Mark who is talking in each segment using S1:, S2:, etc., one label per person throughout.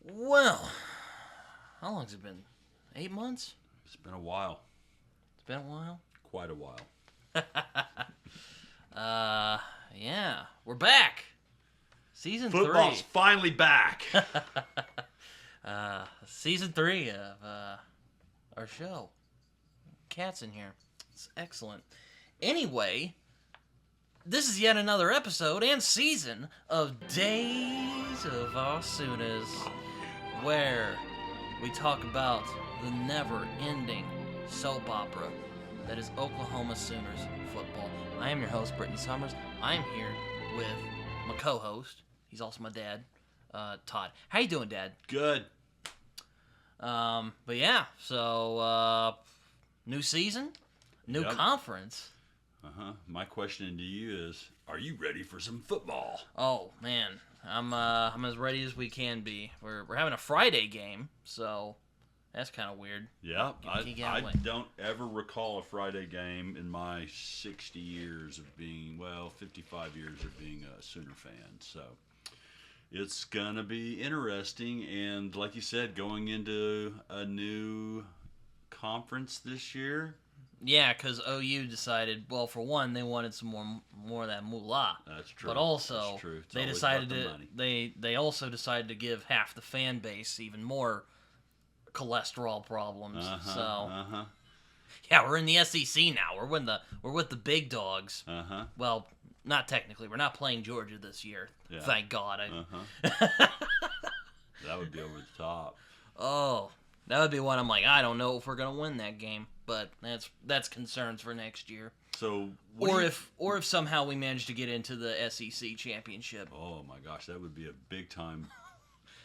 S1: Well, how long's it been? 8 months?
S2: It's been a while.
S1: It's been a while?
S2: Quite a while.
S1: Yeah. We're back. Season
S2: Football's
S1: 3.
S2: finally back.
S1: Season 3 of our show. Cat's in here. It's excellent. Anyway, this is yet another episode and season of Days of Our Sooners, where we talk about the never-ending soap opera that is Oklahoma Sooners football. I am your host, Britton Summers. I am here with my co-host. He's also my dad, Todd. How you doing, Dad?
S2: Good.
S1: But yeah, so new season, new conference.
S2: My question to you is, are you ready for some football?
S1: Oh man, I'm as ready as we can be. We're having a Friday game, so that's kind of weird.
S2: Yeah, I
S1: away.
S2: don't ever recall a Friday game in my 60 years of being, 55 years of being a Sooner fan. So it's going to be interesting. And like you said, going into a new conference this year.
S1: Yeah, because OU decided, well, for one, they wanted some more of that moolah.
S2: That's true.
S1: But also,
S2: That's true.
S1: they decided they also decided to give half the fan base even more cholesterol problems. Yeah, we're in the SEC now. We're with the big dogs. Well, not technically. We're not playing Georgia this year. Yeah. Thank God.
S2: That would be over the top.
S1: Oh, that would be one. I'm like, I don't know if we're gonna win that game, but that's concerns for next year.
S2: So,
S1: if somehow we manage to get into the SEC championship.
S2: Oh my gosh, that would be a big time,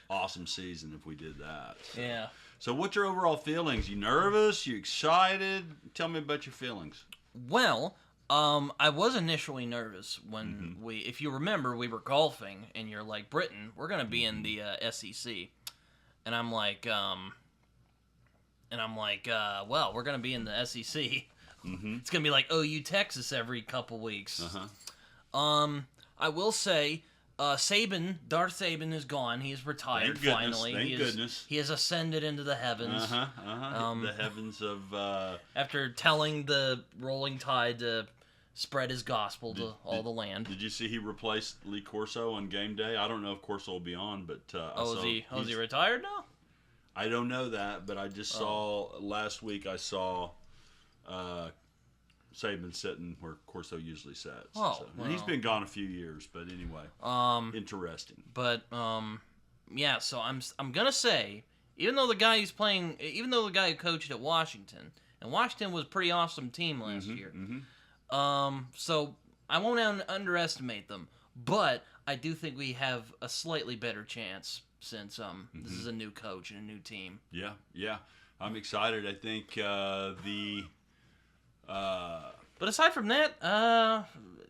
S2: awesome season if we did that. So.
S1: Yeah.
S2: So, what's your overall feelings? You nervous? You excited? Tell me about your feelings.
S1: Well, I was initially nervous when if you remember, we were golfing, and you're like, Britton, we're gonna be in the SEC, and I'm like, well, we're gonna be in the SEC. It's gonna be like OU Texas every couple weeks. I will say, Darth Saban is gone. He's retired finally.
S2: Thank goodness.
S1: He has ascended into the heavens.
S2: The heavens of.
S1: After telling the rolling tide to spread his gospel to all the land.
S2: Did you see he replaced Lee Corso on game day? I don't know if Corso will be on, but
S1: is he retired now?
S2: I don't know that, but I just saw last week. I saw Saban sitting where Corso usually sits. And he's been gone a few years, but anyway, interesting.
S1: But yeah. So I'm gonna say, even though the guy who coached at Washington, and Washington was a pretty awesome team last year. So I won't underestimate them, but I do think we have a slightly better chance since this is a new coach and a new team.
S2: Yeah. I'm excited. I think
S1: But aside from that,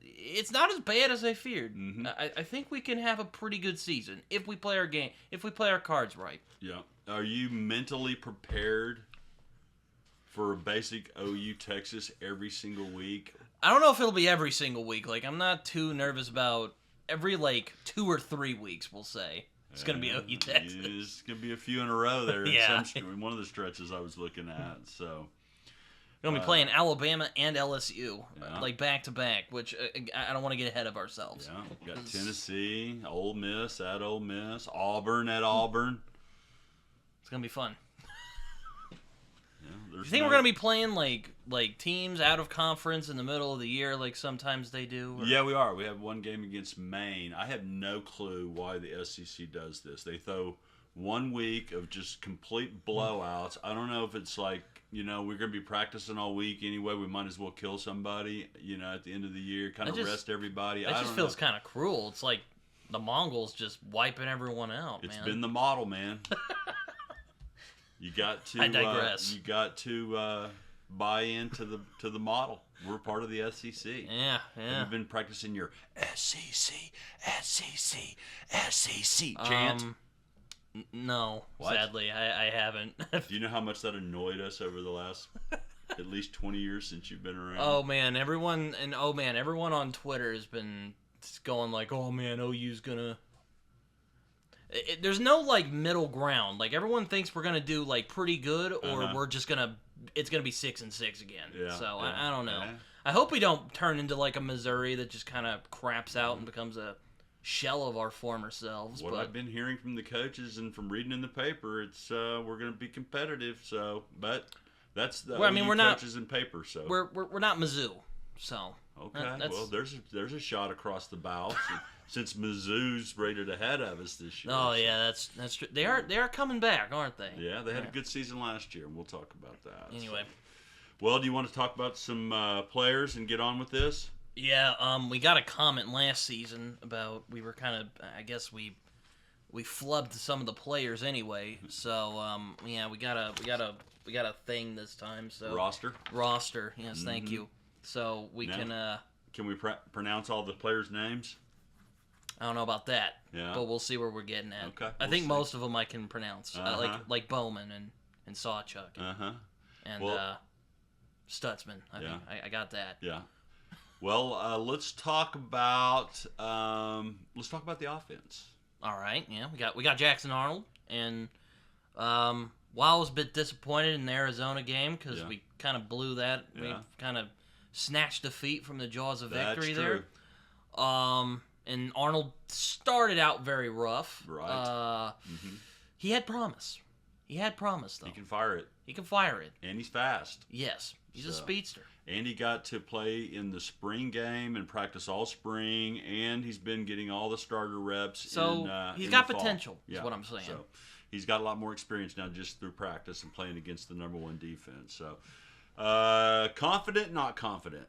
S1: it's not as bad as I feared. I think we can have a pretty good season if we play our game, if we play our cards right.
S2: Yeah. Are you mentally prepared for a basic OU Texas every single week?
S1: I don't know if it'll be every single week. Like, I'm not too nervous about every 2 or 3 weeks. We'll say it's gonna be OU Texas.
S2: It's gonna be a few in a row there.
S1: Yeah.
S2: In one of the stretches I was looking at. So.
S1: We're going to be playing Alabama and LSU, back to back, which I don't want to get ahead of ourselves.
S2: Yeah, we got Tennessee, Ole Miss at Ole Miss, Auburn at Auburn.
S1: It's going to be fun.
S2: Yeah,
S1: You think we're going to be playing like teams out of conference in the middle of the year like sometimes they do? Or?
S2: Yeah, we are. We have one game against Maine. I have no clue why the SEC does this. They throw 1 week of just complete blowouts. I don't know if it's like, we're going to be practicing all week anyway. We might as well kill somebody, at the end of the year, kind of rest everybody.
S1: That just feels kind of cruel. It's like the Mongols just wiping everyone out,
S2: It's been the model, man. You got to.
S1: I digress.
S2: You got to buy into the model. We're part of the SEC.
S1: Yeah.
S2: Have you been practicing your SEC chant?
S1: No,
S2: what?
S1: Sadly, I haven't.
S2: Do you know how much that annoyed us over the last at least 20 years since you've been around?
S1: Oh man, everyone on Twitter has been going like, "Oh man, OU's gonna." there's no like middle ground. Like everyone thinks we're gonna do like pretty good, or we're just it's gonna be 6-6 again.
S2: Yeah,
S1: So
S2: yeah,
S1: I don't know.
S2: yeah.
S1: I hope we don't turn into like a Missouri that just kind of craps out and becomes a shell of our former selves.
S2: What
S1: but
S2: I've been hearing from the coaches and from reading in the paper, it's we're going to be competitive. So, but that's the
S1: we're not
S2: coaches in paper. So
S1: we're not Mizzou. So
S2: okay, well there's a shot across the bow since Mizzou's rated ahead of us this year.
S1: Oh yeah, that's true. They are coming back, aren't they?
S2: Yeah, they had a good season last year, and we'll talk about that.
S1: Anyway.
S2: So. Well, do you want to talk about some players and get on with this?
S1: Yeah, we got a comment last season about we were kind of, I guess we flubbed some of the players anyway. So yeah, we got a thing this time. So roster. Yes, thank you. So we can
S2: we pronounce all the players' names?
S1: I don't know about that.
S2: Yeah.
S1: But we'll see where we're getting at.
S2: Okay.
S1: I think most of them I can pronounce, like Bowman and Sawchuck. And Stutzman. I got that.
S2: Yeah. Well, let's talk about the offense.
S1: All right. Yeah, we got Jackson Arnold, and while I was a bit disappointed in the Arizona game because we kind of blew that, we kind of snatched defeat from the jaws of victory there. And Arnold started out very rough.
S2: Right.
S1: He had promise. He had promise, though.
S2: He can fire it.
S1: He can fire it.
S2: And he's fast.
S1: Yes. He's a speedster.
S2: And he got to play in the spring game and practice all spring, and he's been getting all the starter reps.
S1: So he's got potential, is what I'm saying.
S2: So he's got a lot more experience now just through practice and playing against the number one defense. So confident, not confident?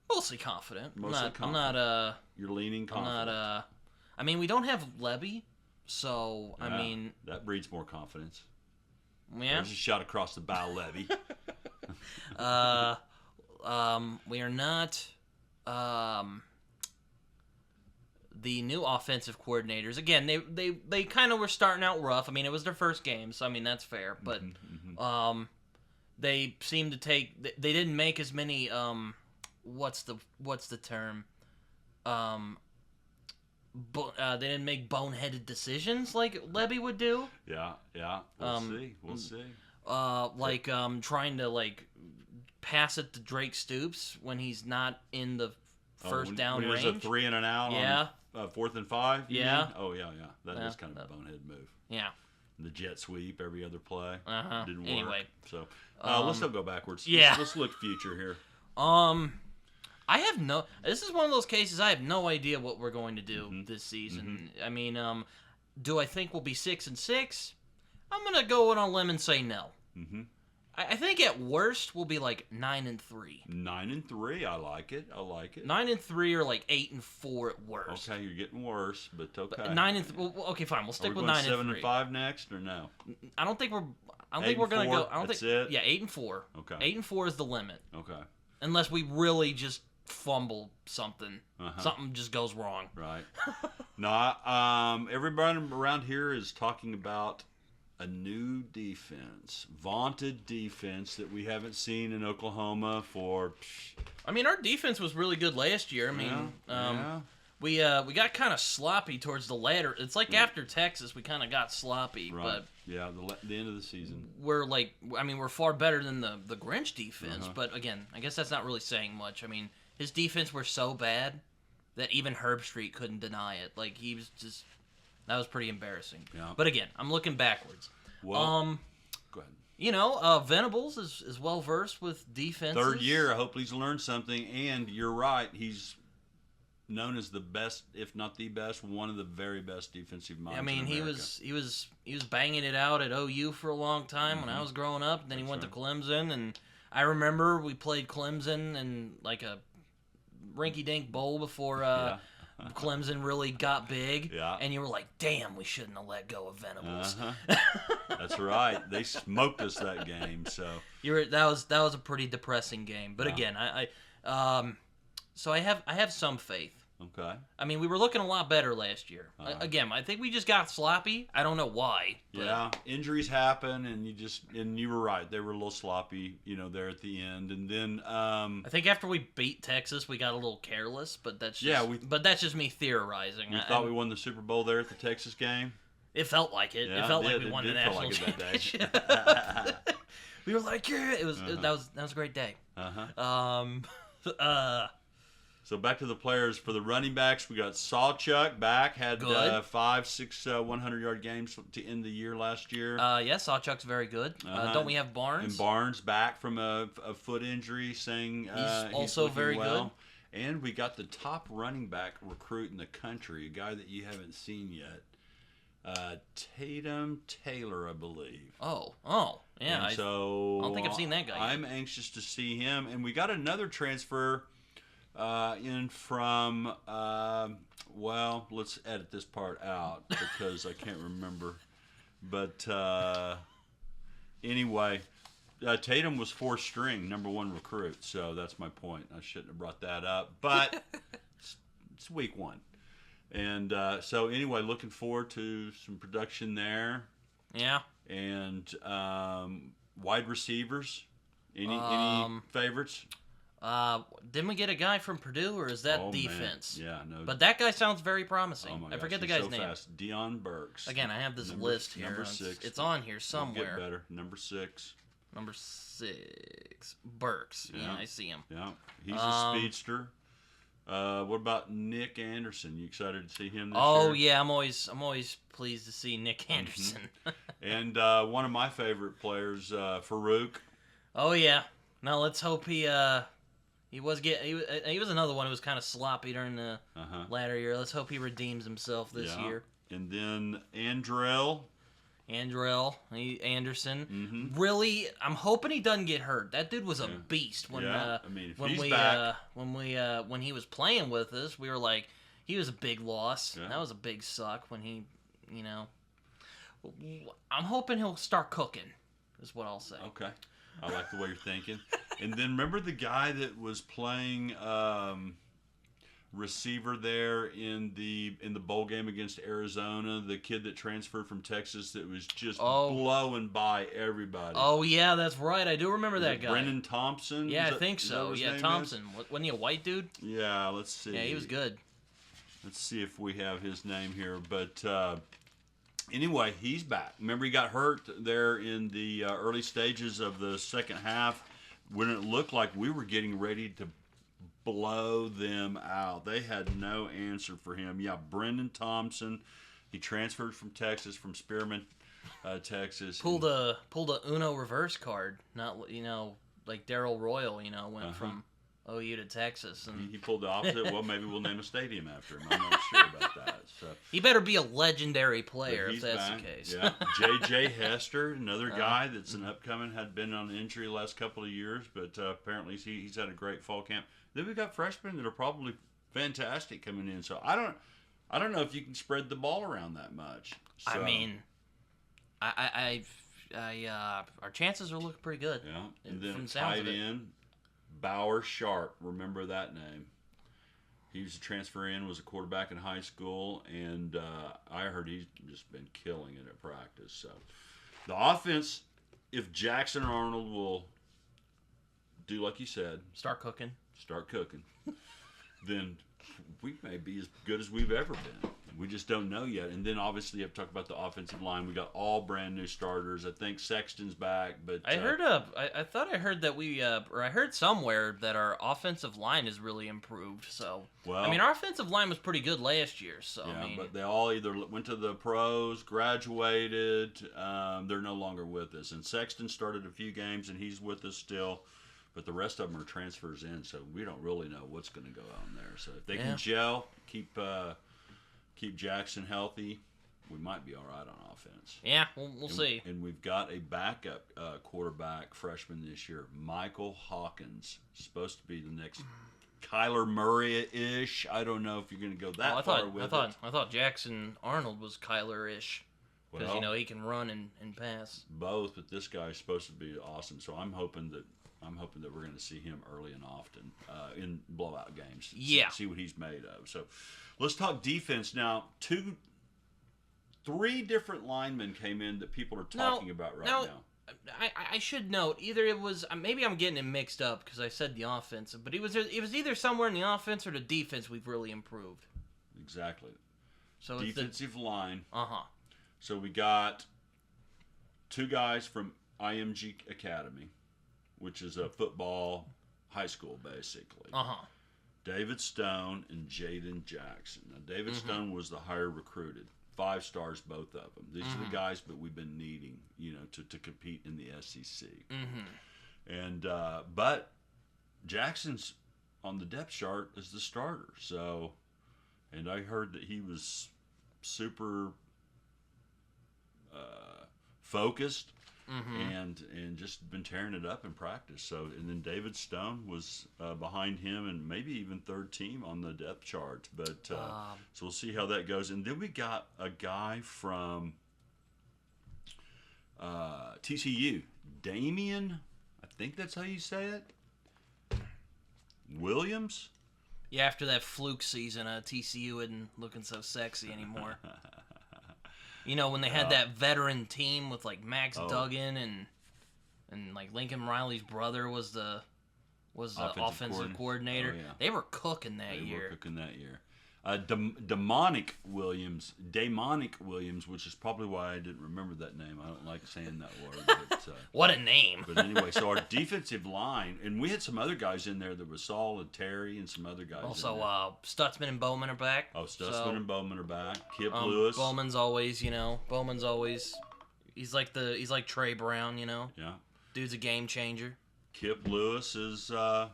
S1: Mostly confident.
S2: Mostly confident.
S1: I'm not.
S2: You're leaning confident.
S1: I'm not. I mean, we don't have Levy, so I mean
S2: that breeds more confidence.
S1: Yeah.
S2: There's a shot across the bow, Levy.
S1: We are not the new offensive coordinators. Again, they kind of were starting out rough. I mean, it was their first game, so I mean that's fair. But they seemed to take. They didn't make as many. What's the term? They didn't make boneheaded decisions like Levy would do.
S2: Yeah. We'll see.
S1: Trying to pass it to Drake Stoops when he's not in the first down range.
S2: When there's a 3 and an out on 4th and 5.
S1: Yeah.
S2: Mean? Oh yeah. That is kind of a bonehead move.
S1: Yeah.
S2: The jet sweep every other play. Didn't work.
S1: Anyway.
S2: So let's not go backwards.
S1: Yeah.
S2: Let's look future here.
S1: This is one of those cases I have no idea what we're going to do this season. I mean, do I think we'll be 6-6? I'm going to go on a limb and say no. I think at worst we'll be 9-3.
S2: 9-3, I like it.
S1: 9-3 or 8-4 at worst.
S2: Okay, you're getting worse, but okay.
S1: But 9-3. Well, okay, fine. We'll stick with 9-3.
S2: 7-5 next, or no?
S1: I don't think we're gonna go. I don't
S2: That's
S1: think.
S2: It?
S1: Yeah, 8-4.
S2: Okay.
S1: 8-4 is the limit.
S2: Okay.
S1: Unless we really just fumble something. Something just goes wrong.
S2: Right. No, everybody around here is talking about a new defense, vaunted defense that we haven't seen in Oklahoma for.
S1: I mean, our defense was really good last year. I mean, we got kind of sloppy towards the latter. It's like after Texas, we kind of got sloppy.
S2: Right.
S1: But
S2: yeah, the end of the season.
S1: We're we're far better than the Grinch defense. But again, I guess that's not really saying much. I mean, his defense were so bad that even Herb Street couldn't deny it. He was just. That was pretty embarrassing. Yeah. But again, I'm looking backwards.
S2: Well, go ahead.
S1: Venables is well versed with defenses.
S2: Third year, I hope he's learned something. And you're right, he's known as the best, if not the best, one of the very best defensive minds. I mean,
S1: he was banging it out at OU for a long time when I was growing up. And then he went to Clemson, and I remember we played Clemson in a rinky-dink bowl before. Clemson really got big, and you were like, "Damn, we shouldn't have let go of Venables."
S2: That's right. They smoked us that game. So
S1: that was a pretty depressing game. But again, so I have some faith
S2: Okay.
S1: I mean, we were looking a lot better last year. Again, I think we just got sloppy. I don't know why. But...
S2: Yeah, injuries happen, and you were right. They were a little sloppy, there at the end. And then
S1: I think after we beat Texas, we got a little careless. But that's just me theorizing.
S2: We thought we won the Super Bowl there at the Texas game.
S1: It felt like it.
S2: Yeah,
S1: it felt like we won the national championship. We were like, yeah, that was a great day.
S2: So back to the players. For the running backs, we got Sawchuk back. Had 5, 6 100-yard games to end the year last year.
S1: Yeah, Sawchuk's very good. Don't we have Barnes?
S2: And Barnes back from a foot injury, saying
S1: he's also very
S2: well. Good. And we got the top running back recruit in the country, a guy that you haven't seen yet. Tatum Taylor, I believe.
S1: Oh, yeah. I don't think I've seen that guy yet.
S2: I'm anxious to see him. And we got another transfer in from, let's edit this part out because I can't remember. But anyway, Tatum was 4th string, number 1 recruit. So that's my point. I shouldn't have brought that up. But it's week 1. And so anyway, looking forward to some production there.
S1: Yeah.
S2: And wide receivers. Any favorites?
S1: Didn't we get a guy from Purdue, or is that defense?
S2: Man. Yeah, no.
S1: But that guy sounds very promising.
S2: Oh my
S1: I forget
S2: gosh,
S1: the guy's
S2: so
S1: name.
S2: Fast. Deion Burks.
S1: Again, I have this list here.
S2: Number 6.
S1: It's on here somewhere.
S2: Get better. Number 6.
S1: Number 6. Burks. Yeah, I see him.
S2: Yeah, he's a speedster. What about Nick Anderson? You excited to see him this year?
S1: Oh yeah, I'm always pleased to see Nick Anderson.
S2: And one of my favorite players, Farouk.
S1: Oh yeah. Now let's hope he was another one who was kind of sloppy during the latter year. Let's hope he redeems himself this year.
S2: And then Anderson.
S1: Really, I'm hoping he doesn't get hurt. That dude was a beast when when he was playing with us. We were like, he was a big loss. Yeah. That was a big suck when he, I'm hoping he'll start cooking. Is what I'll say.
S2: Okay, I like the way you're thinking. And then remember the guy that was playing receiver there in the bowl game against Arizona, the kid that transferred from Texas that was just blowing by everybody.
S1: Oh yeah, that's right. I do remember that guy.
S2: Brennan Thompson?
S1: Yeah, I think so. Yeah, Thompson. Wasn't he a white dude?
S2: Yeah, let's see.
S1: Yeah, he was good.
S2: Let's see if we have his name here. But anyway, he's back. Remember he got hurt there in the early stages of the second half when it looked like we were getting ready to blow them out. They had no answer for him. Yeah, Brendan Thompson. He transferred from Texas, from Spearman, Texas.
S1: Pulled a Uno reverse card. Not like Darryl Royal. Went from OU to Texas, and
S2: he pulled the opposite. Well, maybe we'll name a stadium after him. I'm not sure about that. So
S1: he better be a legendary player if that's the case.
S2: Yeah, J.J. Hester, another guy that's an upcoming, had been on injury the last couple of years, but apparently he's had a great fall camp. Then we've got freshmen that are probably fantastic coming in. So I don't know if you can spread the ball around that much. So,
S1: I mean, our chances are looking pretty good.
S2: Yeah, and then tight end, Bauer Sharp. Remember that name? He was a transfer in, was a quarterback in high school, and I heard he's just been killing it at practice. So the offense, if Jackson Arnold will do like you said,
S1: start cooking,
S2: then we may be as good as we've ever been. We just don't know yet. And then obviously you have to talk about the offensive line. We got all brand new starters. I think Sexton's back, but
S1: I heard I thought I heard that I heard somewhere that our offensive line is really improved. So I mean, our offensive line was pretty good last year. So
S2: yeah,
S1: I mean,
S2: but they all either went to the pros, graduated. They're no longer with us. And Sexton started a few games, and he's with us still. But the rest of them are transfers in, so we don't really know what's going to go on there. So if they can gel, keep Jackson healthy, we might be all right on offense.
S1: Yeah, we'll see.
S2: And we've got a backup quarterback freshman this year, Michael Hawkins, supposed to be the next Kyler Murray-ish. I don't know if you're going to go that far with it.
S1: I thought Jackson Arnold was Kyler-ish. Because, he can run and pass.
S2: Both, but this guy is supposed to be awesome. So I'm hoping I'm hoping that we're going to see him early and often in blowout games.
S1: Yeah.
S2: See what he's made of. So let's talk defense now. 3 different linemen came in that people are talking about right now.
S1: I should note, either it was, maybe I'm getting it mixed up because I said the offensive, but it was either somewhere in the offense or the defense we've really improved.
S2: Exactly.
S1: So
S2: defensive line.
S1: Uh-huh.
S2: So we got 2 guys from IMG Academy, which is a football high school, basically.
S1: Uh-huh.
S2: David Stone and Jaden Jackson. Now, David Stone was the higher recruited. 5 stars, both of them. These are the guys that we've been needing, to compete in the SEC. And but Jackson's on the depth chart as the starter. So, and I heard that he was super focused and just been tearing it up in practice. So, and then David Stone was behind him and maybe even 3rd team on the depth chart. But so we'll see how that goes. And then we got a guy from TCU, Damian. I think that's how you say it. Williams.
S1: Yeah, after that fluke season, TCU isn't looking so sexy anymore. When they had that veteran team with like Max Duggan and like Lincoln Riley's brother was the offensive coordinator.
S2: Oh, yeah.
S1: They were cooking that year.
S2: They were cooking that year. Demonic Williams, which is probably why I didn't remember that name. I don't like saying that word. But,
S1: what a name.
S2: But anyway, so our defensive line, and we had some other guys in there. There was Saul and Terry and some other guys.
S1: Also, Stutzman and Bowman are back.
S2: Oh, Stutzman and Bowman are back. Kip Lewis.
S1: Bowman's always, he's like Trey Brown,
S2: Yeah.
S1: Dude's a game changer.
S2: Kip Lewis is the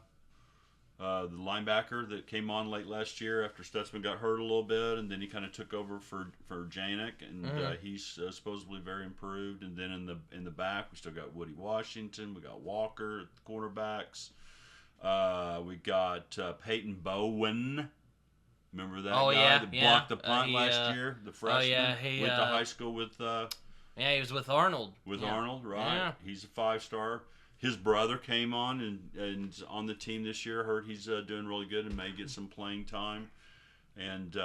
S2: linebacker that came on late last year after Stutzman got hurt a little bit, and then he kind of took over for Janik, and he's supposedly very improved. And then in the back, we still got Woody Washington, we got Walker at the cornerbacks, we got Peyton Bowen. Remember that guy that blocked the punt last year? The freshman went to high school with.
S1: He was with Arnold.
S2: Arnold, right? Yeah. He's a 5-star. His brother came on and on the team this year. Heard he's doing really good and may get some playing time. And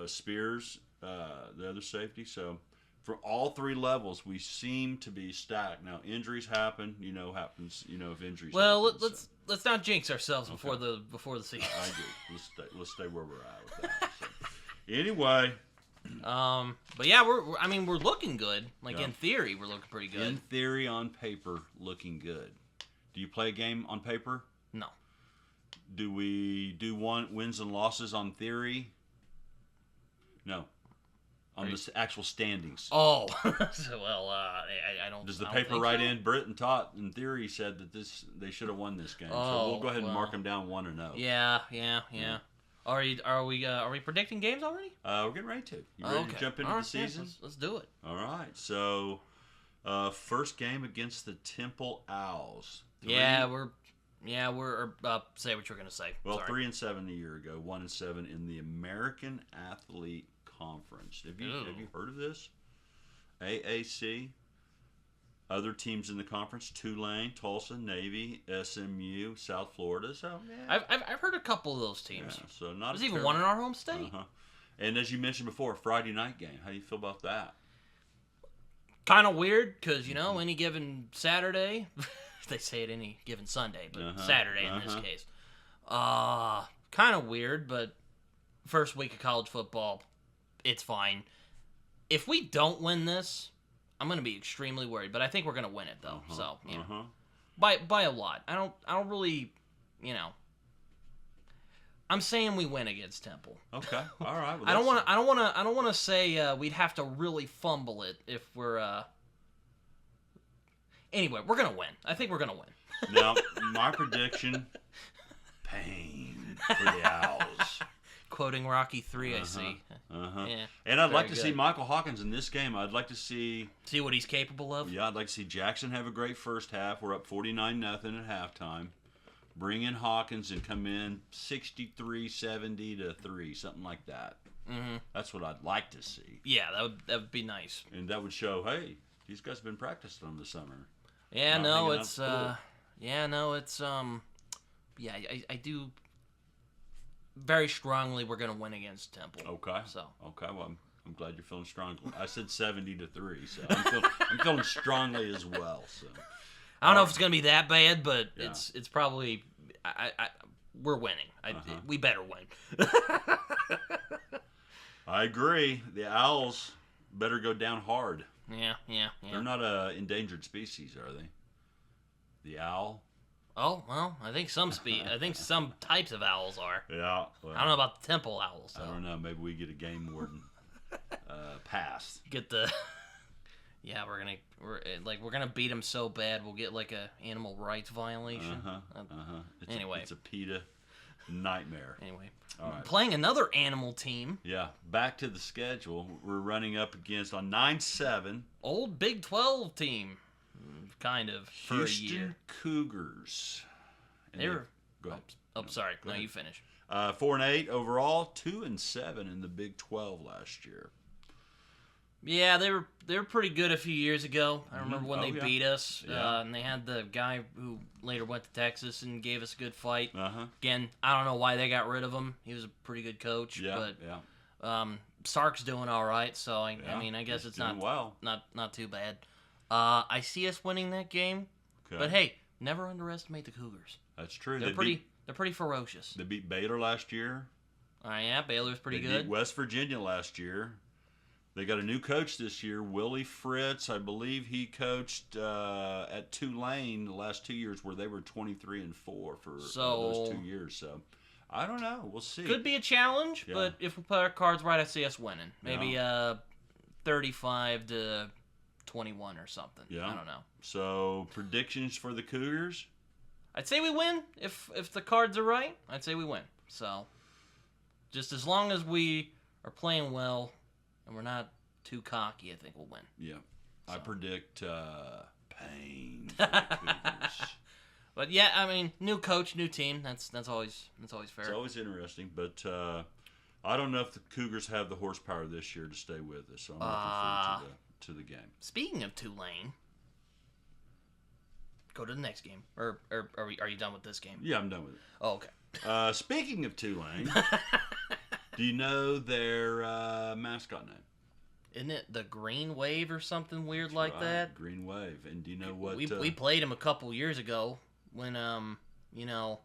S2: Spears, the other safety. So for all 3 levels, we seem to be stacked. Now injuries happen. Happens. If injuries.
S1: Well,
S2: happen,
S1: let's not jinx ourselves before the season.
S2: I agree. Let's stay where we're at with that. So. Anyway.
S1: But yeah, we're looking good. In theory, we're looking pretty good.
S2: In theory, on paper, looking good. Do you play a game on paper?
S1: No.
S2: Do we do wins and losses on theory? No. On the actual standings.
S1: Oh, well, I don't.
S2: Does the paper write in Britton, Todd, in theory, said that they should have won this game? So we'll go ahead and mark them down 1-0.
S1: Yeah. Are we predicting games already?
S2: We're getting ready to. You ready to jump into the season?
S1: Yeah, let's do it.
S2: All right. So, first game against the Temple Owls.
S1: We're say what you're gonna say.
S2: Well,
S1: Sorry.
S2: 3-7 a year ago, 1-7 in the American Athlete Conference. Have you heard of this? AAC. Other teams in the conference: Tulane, Tulsa, Navy, SMU, South Florida. So yeah.
S1: I've heard a couple of those teams.
S2: Yeah, so not.
S1: There's even one in our home state.
S2: And as you mentioned before, Friday night game. How do you feel about that?
S1: Kind of weird because any given Saturday, they say it any given Sunday, but Saturday in this case. Kind of weird, but first week of college football, it's fine. If we don't win this, I'm going to be extremely worried, but I think we're going to win it though. So, by a lot. I don't really, I'm saying we win against Temple.
S2: Okay. All right. Well,
S1: I don't want to say we'd have to really fumble it if we're Anyway, we're going to win. I think we're going to win.
S2: Now, my prediction, pain for the Owls.
S1: Quoting Rocky 3, I see. Yeah,
S2: and I'd like to see Michael Hawkins in this game. I'd like to see
S1: what he's capable of.
S2: Yeah, I'd like to see Jackson have a great first half. We're up 49-0 at halftime. Bring in Hawkins and come in 63-70-3, something like that. That's what I'd like to see.
S1: Yeah, that would be nice.
S2: And that would show, hey, these guys have been practicing them this summer.
S1: Yeah, no, it's Yeah, no, it's yeah, I do very strongly we're gonna win against Temple.
S2: Okay.
S1: So
S2: Okay. Well, I'm glad you're feeling strong. I said 70-3, so I'm feeling strongly as well. So
S1: I don't know if it's gonna be that bad, but
S2: Yeah.
S1: it's probably we're winning. We better win.
S2: I agree. The Owls better go down hard.
S1: Yeah.
S2: They're not a endangered species, are they? The owl.
S1: Oh well, I think some types of owls are.
S2: Yeah. Well,
S1: I don't know about the temple owls. Though.
S2: I don't know. Maybe we get a game warden pass.
S1: Get the. Yeah, we're gonna beat them so bad we'll get like a animal rights violation. Anyway,
S2: it's a PETA nightmare.
S1: Anyway,
S2: All right.
S1: Playing another animal team.
S2: Yeah, back to the schedule. We're running up against on 9-7.
S1: Old Big 12 team, kind of for a year.
S2: Houston Cougars. And
S1: They were.
S2: Go ahead.
S1: Sorry.
S2: Go
S1: No,
S2: ahead.
S1: you finish.
S2: 4-8 overall, 2-7 in the Big 12 last year.
S1: Yeah, they were pretty good a few years ago. I remember when they beat us,
S2: Yeah.
S1: and they had the guy who later went to Texas and gave us a good fight.
S2: Uh-huh.
S1: Again, I don't know why they got rid of him. He was a pretty good coach, but Sark's doing all right. So I mean, I guess
S2: He's
S1: it's
S2: doing
S1: not too bad. I see us winning that game,
S2: Okay.
S1: but hey, never underestimate the Cougars.
S2: That's true.
S1: They're pretty ferocious.
S2: They beat Baylor last year.
S1: Yeah, Baylor's pretty
S2: They
S1: good.
S2: beat West Virginia last year. They got a new coach this year, Willie Fritz. I believe he coached at Tulane the last 2 years, where they were 23-4 for those 2 years. So I don't know. We'll see.
S1: Could be a challenge,
S2: Yeah.
S1: but if we play our cards right, I see us winning. Maybe 35-21 or something.
S2: Yeah.
S1: I don't know.
S2: So predictions for the Cougars?
S1: I'd say we win if the cards are right. I'd say we win. So just as long as we are playing well and we're not too cocky, I think we'll win.
S2: Yeah.
S1: So.
S2: I predict pain for the Cougars.
S1: But yeah, I mean, new coach, new team. That's always fair.
S2: It's always interesting, but I don't know if the Cougars have the horsepower this year to stay with us. So I'm looking forward to the game.
S1: Speaking of Tulane, go to the next game, or are you done with this game?
S2: Yeah, I'm done with it.
S1: Oh, okay.
S2: Speaking of Tulane, do you know their mascot name?
S1: Isn't it the Green Wave or something weird like
S2: Right,
S1: that?
S2: Green Wave. And do you know what?
S1: We played them a couple years ago when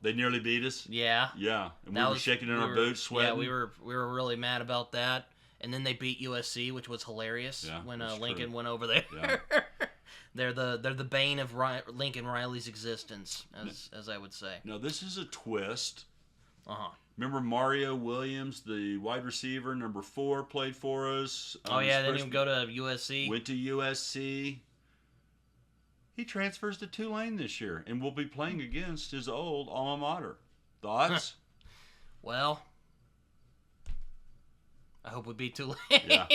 S2: they nearly beat us.
S1: Yeah.
S2: Yeah, and we were shaking in our boots, sweating.
S1: Yeah, we were really mad about that. And then they beat USC, which was hilarious when Lincoln went over there.
S2: Yeah.
S1: They're the bane of Lincoln Riley's existence, as I would say.
S2: Now this is a twist.
S1: Uh-huh.
S2: Remember Mario Williams, the wide receiver, number 4, played for us.
S1: Oh yeah, didn't even go to USC.
S2: Went to USC. He transfers to Tulane this year, and will be playing against his old alma mater. Thoughts?
S1: Well, I hope we beat Tulane.
S2: Yeah.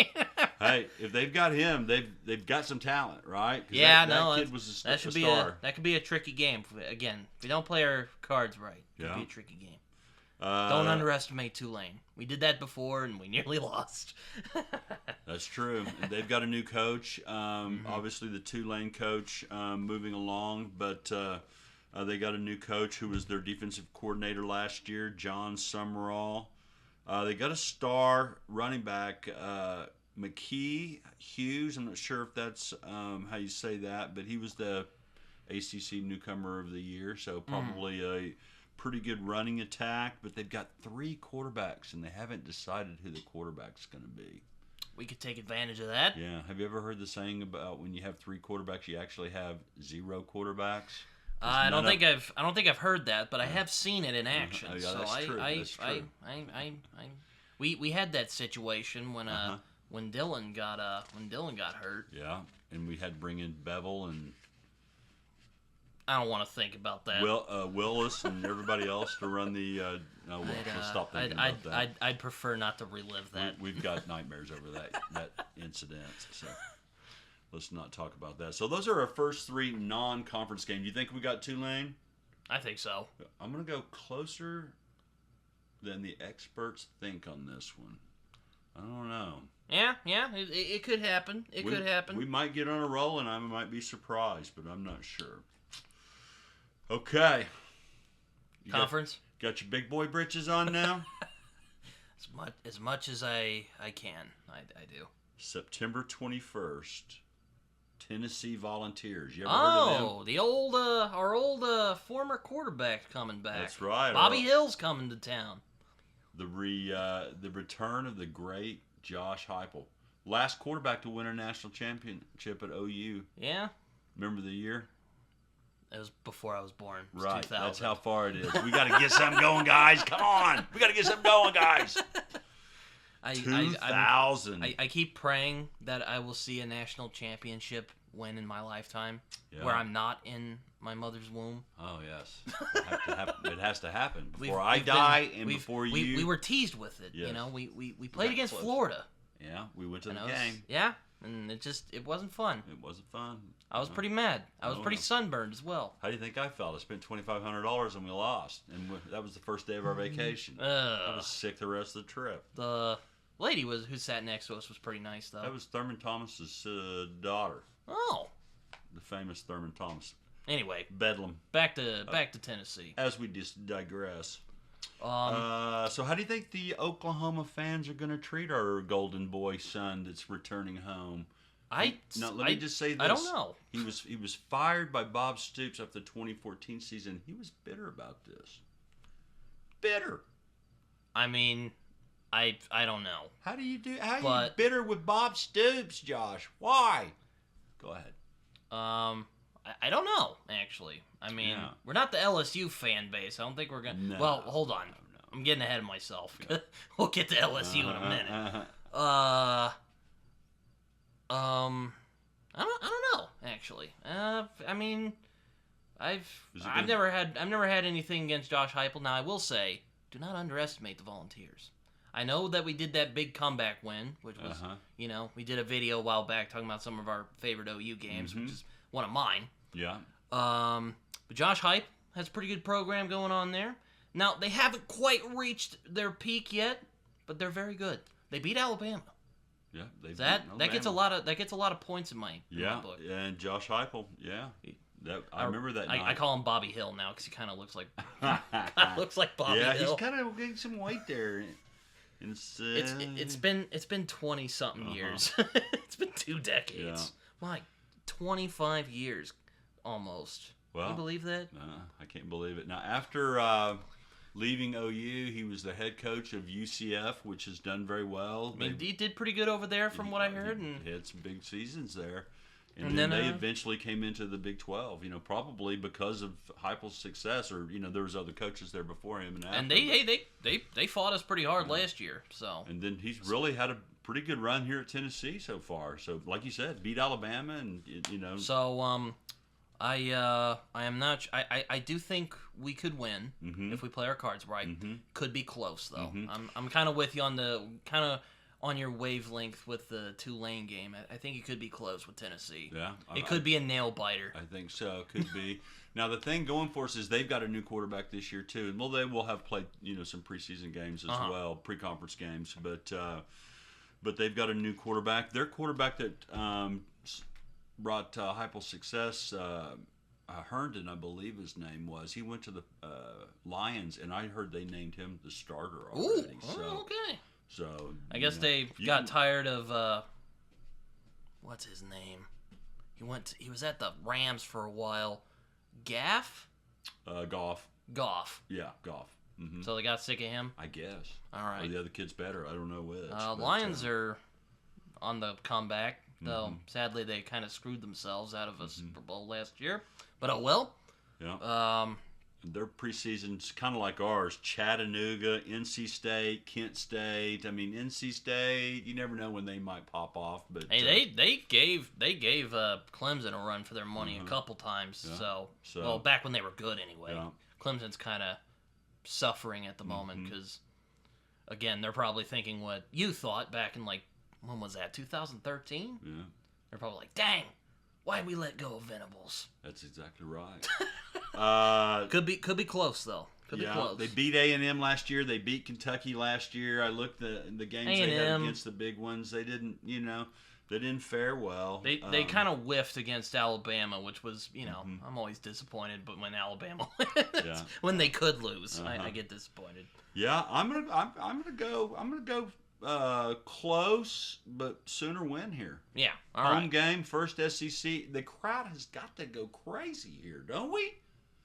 S2: Hey, if they've got him, they've got some talent, right?
S1: Yeah,
S2: that kid was a
S1: should
S2: star.
S1: That could be a tricky game. Again, if we don't play our cards right, it could be a tricky game. Don't underestimate Tulane. We did that before, and we nearly lost.
S2: That's true. And they've got a new coach. Obviously, the Tulane coach moving along, but they got a new coach who was their defensive coordinator last year, John Summerall. They got a star running back, McKee Hughes. I'm not sure if that's how you say that, but he was the ACC Newcomer of the Year, so probably a pretty good running attack. But they've got 3 quarterbacks, and they haven't decided who the quarterback's going to be.
S1: We could take advantage of that.
S2: Yeah. Have you ever heard the saying about when you have 3 quarterbacks, you actually have 0 quarterbacks?
S1: I don't think I've heard that, but I have seen it in action.
S2: Yeah,
S1: so
S2: that's true. That's true.
S1: We had that situation when Dylan got hurt.
S2: Yeah, and we had to bring in Bevel and
S1: I don't want to think about that.
S2: Willis and everybody else to run the. No, we'll stop thinking about that.
S1: I'd prefer not to relive that.
S2: We've got nightmares over that incident. So let's not talk about that. So those are our first 3 non-conference games. You think we got Tulane?
S1: I think so.
S2: I'm going to go closer than the experts think on this one. I don't know.
S1: Yeah, it could happen. It could happen.
S2: We might get on a roll, and I might be surprised, but I'm not sure. Okay. You
S1: Conference?
S2: Got your big boy britches on now?
S1: As much as I can. I do.
S2: September 21st. Tennessee Volunteers. You ever heard of them?
S1: The old our old former quarterback coming back.
S2: That's right.
S1: Bobby Hill's coming to town.
S2: The return of the great Josh Heupel. Last quarterback to win a national championship at OU.
S1: Yeah.
S2: Remember the year?
S1: It was before I was born. It was
S2: Right.
S1: 2000.
S2: That's how far it is. We got to get something going, guys. Come on. We got to get something going, guys. 2000.
S1: I keep praying that I will see a national championship win in my lifetime, where I'm not in my mother's womb.
S2: Oh yes, it has to happen before I die and before you.
S1: We were teased with it.
S2: Yes.
S1: You know, we played against Florida.
S2: Yeah, we went to the game.
S1: Yeah, and it wasn't fun.
S2: It wasn't fun.
S1: I was pretty mad. I was pretty sunburned as well.
S2: How do you think I felt? I spent $2,500 and we lost, and that was the first day of our vacation. I was sick the rest of the trip.
S1: The lady who sat next to us was pretty nice, though.
S2: That was Thurman Thomas's daughter.
S1: Oh,
S2: the famous Thurman Thomas.
S1: Anyway,
S2: Bedlam.
S1: Back to Tennessee.
S2: As we just digress. So how do you think the Oklahoma fans are going to treat our golden boy son that's returning home? Let me just say this.
S1: I don't know.
S2: He was fired by Bob Stoops after the 2014 season. He was bitter about this. Bitter.
S1: I mean, I don't know.
S2: How are you bitter with Bob Stoops, Josh? Why? Go ahead.
S1: I don't know, actually. I mean, we're not the LSU fan base. I don't think we're going to... No, well, hold on. No. I'm getting ahead of myself. We'll get to LSU in a minute. I don't know, actually. I mean, I've never had anything against Josh Heupel. Now, I will say, do not underestimate the Volunteers. I know that we did that big comeback win, which was, we did a video a while back talking about some of our favorite OU games, which is one of mine.
S2: Yeah.
S1: But Josh Heupel has a pretty good program going on there. Now, they haven't quite reached their peak yet, but they're very good. They beat Alabama.
S2: Yeah,
S1: that gets a lot of points in my book.
S2: Yeah, and Josh Heupel, I remember that night.
S1: I call him Bobby Hill now because he kind of looks like Bobby Hill.
S2: Yeah, he's kind of getting some weight there.
S1: It's been 20 something years. It's been 2 decades. Yeah. My 25 years almost.
S2: Well,
S1: can you believe that?
S2: I can't believe it. Now after leaving OU, he was the head coach of UCF, which has done very well.
S1: I mean, he did pretty good over there from what I heard.
S2: He had some big seasons there. And then they eventually came into the Big 12, probably because of Heupel's success, or there was other coaches there before him and after.
S1: And they fought us pretty hard last year. So.
S2: And then he's really had a pretty good run here at Tennessee so far. So, like you said, beat Alabama, and
S1: So I am not. I do think we could win if we play our cards right. Could be close though. I'm kind of with you on your wavelength with the Tulane game. I think it could be close with Tennessee.
S2: Yeah.
S1: It could be a nail biter.
S2: I think so. Could be. Now, the thing going for us is they've got a new quarterback this year, too. And, they will have played, some preseason games as well, pre-conference games. But they've got a new quarterback. Their quarterback that brought Heupel success, Herndon, I believe his name was. He went to the Lions, and I heard they named him the starter already.
S1: Ooh, okay.
S2: So
S1: I guess they got tired of what's his name? He was at the Rams for a while.
S2: Goff.
S1: Goff.
S2: Yeah, Goff. Mm-hmm.
S1: So they got sick of him?
S2: I guess.
S1: All right.
S2: Or the other kid's better. I don't know which.
S1: Lions are on the comeback, though sadly they kind of screwed themselves out of a Super Bowl last year. But oh well.
S2: Yeah. Their preseason's kind of like ours. Chattanooga, NC State, Kent State. I mean, NC State, you never know when they might pop off. But
S1: hey, they gave Clemson a run for their money a couple times. Yeah. So back when they were good anyway. Yeah. Clemson's kind of suffering at the moment because, again, they're probably thinking what you thought back in when was that? 2013.
S2: Yeah.
S1: They're probably like, dang. Why'd we let go of Venables?
S2: That's exactly right.
S1: Could be close though. Could be close.
S2: They beat A&M last year. They beat Kentucky last year. I looked the games they had against the big ones. They didn't, They didn't fare well.
S1: They kind of whiffed against Alabama, which was, I'm always disappointed. But when Alabama wins, when they could lose, I get disappointed.
S2: Yeah, I'm gonna go close, but Sooner win here.
S1: Yeah,
S2: home game, first SEC. The crowd has got to go crazy here, don't we?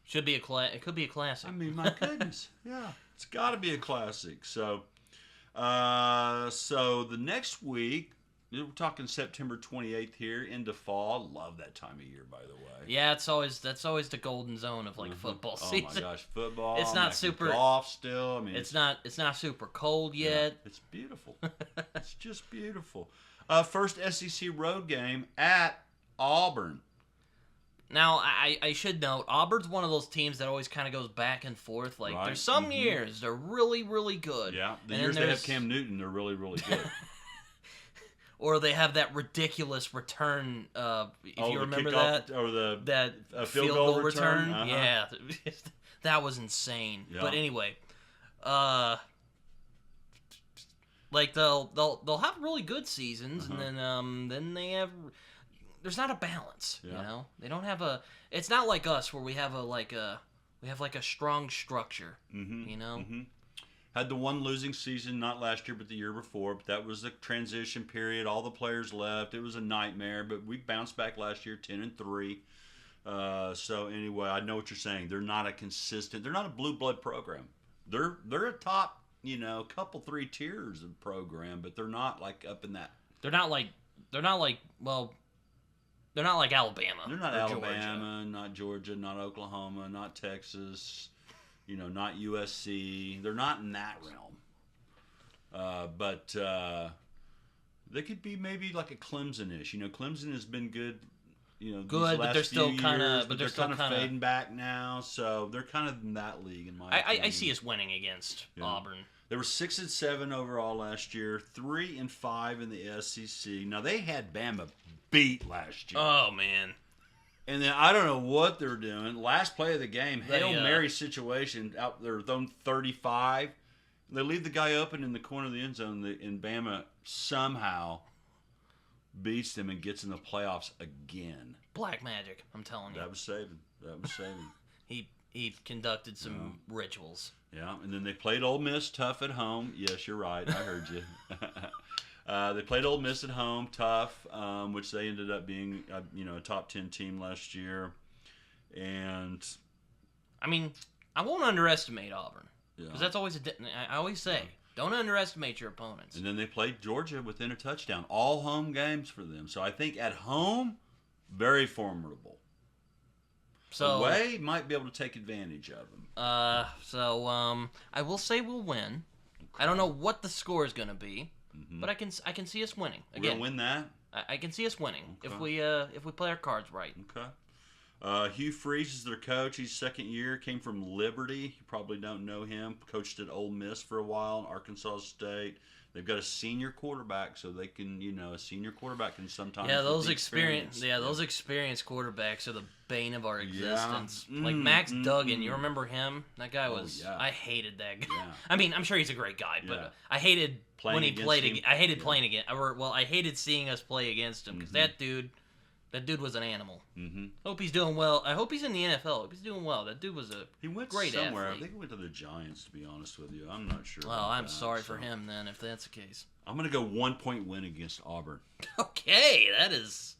S1: Should be it could be a classic.
S2: I mean, my goodness, yeah, it's got to be a classic. So, the next week. We're talking September 28th here into fall. Love that time of year, by the way.
S1: Yeah, that's always the golden zone of football season.
S2: Oh my gosh, football!
S1: It's not super
S2: golf still. I mean,
S1: it's not super cold yet.
S2: Yeah, it's beautiful. It's just beautiful. First SEC road game at Auburn.
S1: Now, I should note, Auburn's one of those teams that always kind of goes back and forth. Like, there's some years they're really, really good.
S2: Yeah, the years they have Cam Newton, they're really, really good.
S1: Or they have that ridiculous return, if you remember that.
S2: Or
S1: that
S2: field goal return.
S1: Yeah, that was insane. Yeah. But anyway, they'll have really good seasons, and then they have. There's not a balance, you know. They don't have a. It's not like us where we have a strong structure, you know. Mm-hmm.
S2: Had the one losing season, not last year, but the year before. But that was the transition period. All the players left. It was a nightmare. But we bounced back last year, 10-3. So anyway, I know what you're saying. They're not a consistent. They're not a blue blood program. They're a top, couple 3 tiers of program, but they're not like up in that.
S1: They're not like Alabama.
S2: They're not Alabama,
S1: Georgia.
S2: Not Georgia, not Oklahoma, not Texas. Not USC. They're not in that realm. But they could be maybe like a Clemson-ish. Clemson has been good.
S1: Good, but they're still kind of.
S2: But they're kind of fading back now. So they're kind of in that league in my opinion.
S1: I see us winning against Auburn.
S2: They were 6-7 overall last year, 3-5 in the SEC. Now they had Bama beat last year.
S1: Oh man.
S2: And then I don't know what they're doing. Last play of the game, Hail Mary situation out there, throwing 35. They leave the guy open in the corner of the end zone, and Bama somehow beats them and gets in the playoffs again.
S1: Black magic, I'm telling you.
S2: That was saving.
S1: He conducted some rituals.
S2: Yeah, and then they played Ole Miss tough at home. Yes, you're right. I heard you. They played Ole Miss at home, tough, which they ended up being, a top 10 team last year. And
S1: I mean, I won't underestimate Auburn because that's always I always say, don't underestimate your opponents.
S2: And then they played Georgia within a touchdown, all home games for them. So I think at home, very formidable. So away might be able to take advantage of them.
S1: I will say we'll win. Okay. I don't know what the score is going to be. But I can see us winning. Again,
S2: we're gonna win that.
S1: I can see us winning if we play our cards right.
S2: Okay. Hugh Freeze is their coach. He's second year. Came from Liberty. You probably don't know him. Coached at Ole Miss for a while, Arkansas State. They've got a senior quarterback, so they can, a senior quarterback can sometimes.
S1: Yeah, those experienced quarterbacks are the bane of our existence. Yeah. Like Max Duggan, you remember him? That guy was. Yeah. I hated that guy. Yeah. I mean, I'm sure he's a great guy, but I hated when he played. I hated playing against. I hated seeing us play against him because that dude was an animal. Mm-hmm. Hope he's doing well. I hope he's in the NFL. Hope he's doing well. That dude was a great
S2: somewhere.
S1: athlete.
S2: I think he went to the Giants, to be honest with you. I'm not sure.
S1: Well, I'm sorry for him then, if that's the case.
S2: I'm going to go 1-point win against Auburn.
S1: Okay, that is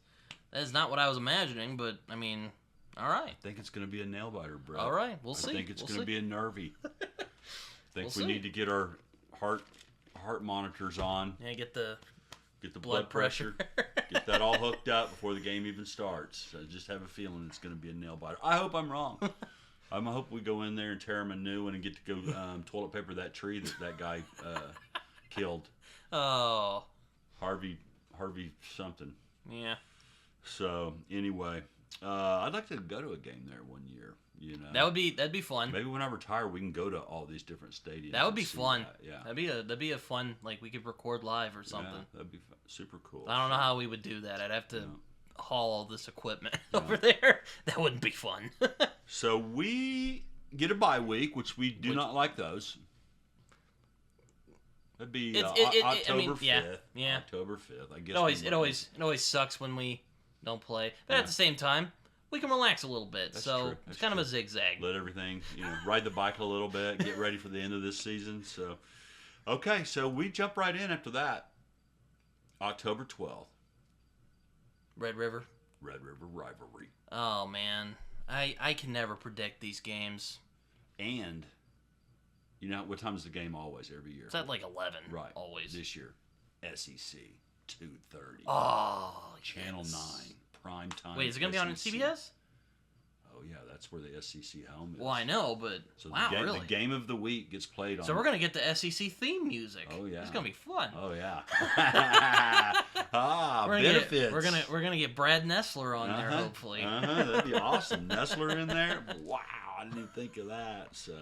S1: not what I was imagining, but I mean, all right.
S2: I think it's going to be a nail biter, bro.
S1: All right, we'll see.
S2: I think it's going to be a nervy. I think we need to get our heart monitors on.
S1: Yeah, get the
S2: blood pressure. Get that all hooked up before the game even starts. I just have a feeling it's going to be a nail biter. I hope I'm wrong. I hope we go in there and tear him a new one and get to go toilet paper that tree that guy killed.
S1: Oh.
S2: Harvey something.
S1: Yeah.
S2: So anyway, I'd like to go to a game there one year.
S1: That'd be fun.
S2: Maybe when I retire, we can go to all these different stadiums.
S1: That would be fun.
S2: That. Yeah,
S1: that'd be a fun. Like we could record live or something.
S2: Yeah, that'd be super cool.
S1: I don't know how we would do that. I'd have to haul all this equipment over there. That wouldn't be fun.
S2: So we get a bye week, which we do not like those. That'd be
S1: I mean,
S2: October 5th.
S1: yeah.
S2: October 5th. I guess
S1: It always sucks when we don't play, but at the same time, we can relax a little bit.
S2: That's
S1: so
S2: true.
S1: it's kind of a zigzag.
S2: Let everything, ride the bike a little bit, get ready for the end of this season. So, okay, so we jump right in after that. October 12th.
S1: Red River
S2: Rivalry.
S1: Oh man, I can never predict these games.
S2: And what time is the game always every year?
S1: It's at like 11.
S2: Right.
S1: Always.
S2: This year, SEC 2:30.
S1: Oh,
S2: Channel
S1: yes.
S2: 9 prime time.
S1: Wait, is it gonna be on CBS?
S2: Oh yeah, that's where the SEC home is.
S1: Well, I know, but
S2: so
S1: wow, really?
S2: The game of the week gets played on.
S1: So we're gonna get the SEC theme music.
S2: Oh yeah,
S1: it's gonna be fun.
S2: Oh yeah.
S1: benefits. We're gonna get Brad Nessler on there hopefully.
S2: That'd be awesome. Nessler in there. Wow, I didn't even think of that. So,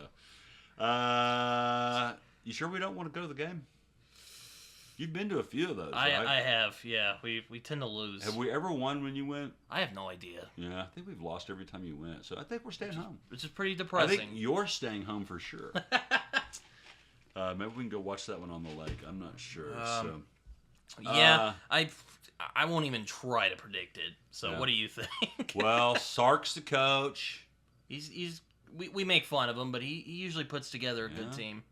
S2: you sure we don't want to go to the game? You've been to a few of those, right?
S1: I have, yeah. We tend to lose.
S2: Have we ever won when you went?
S1: I have no idea.
S2: Yeah, I think we've lost every time you went. So I think we're staying home.
S1: Which is pretty depressing.
S2: I think you're staying home for sure. Maybe we can go watch that one on the lake. I'm not sure.
S1: Yeah, I won't even try to predict it. So what do you think?
S2: Well, Sark's the coach.
S1: We make fun of him, but he usually puts together a good team.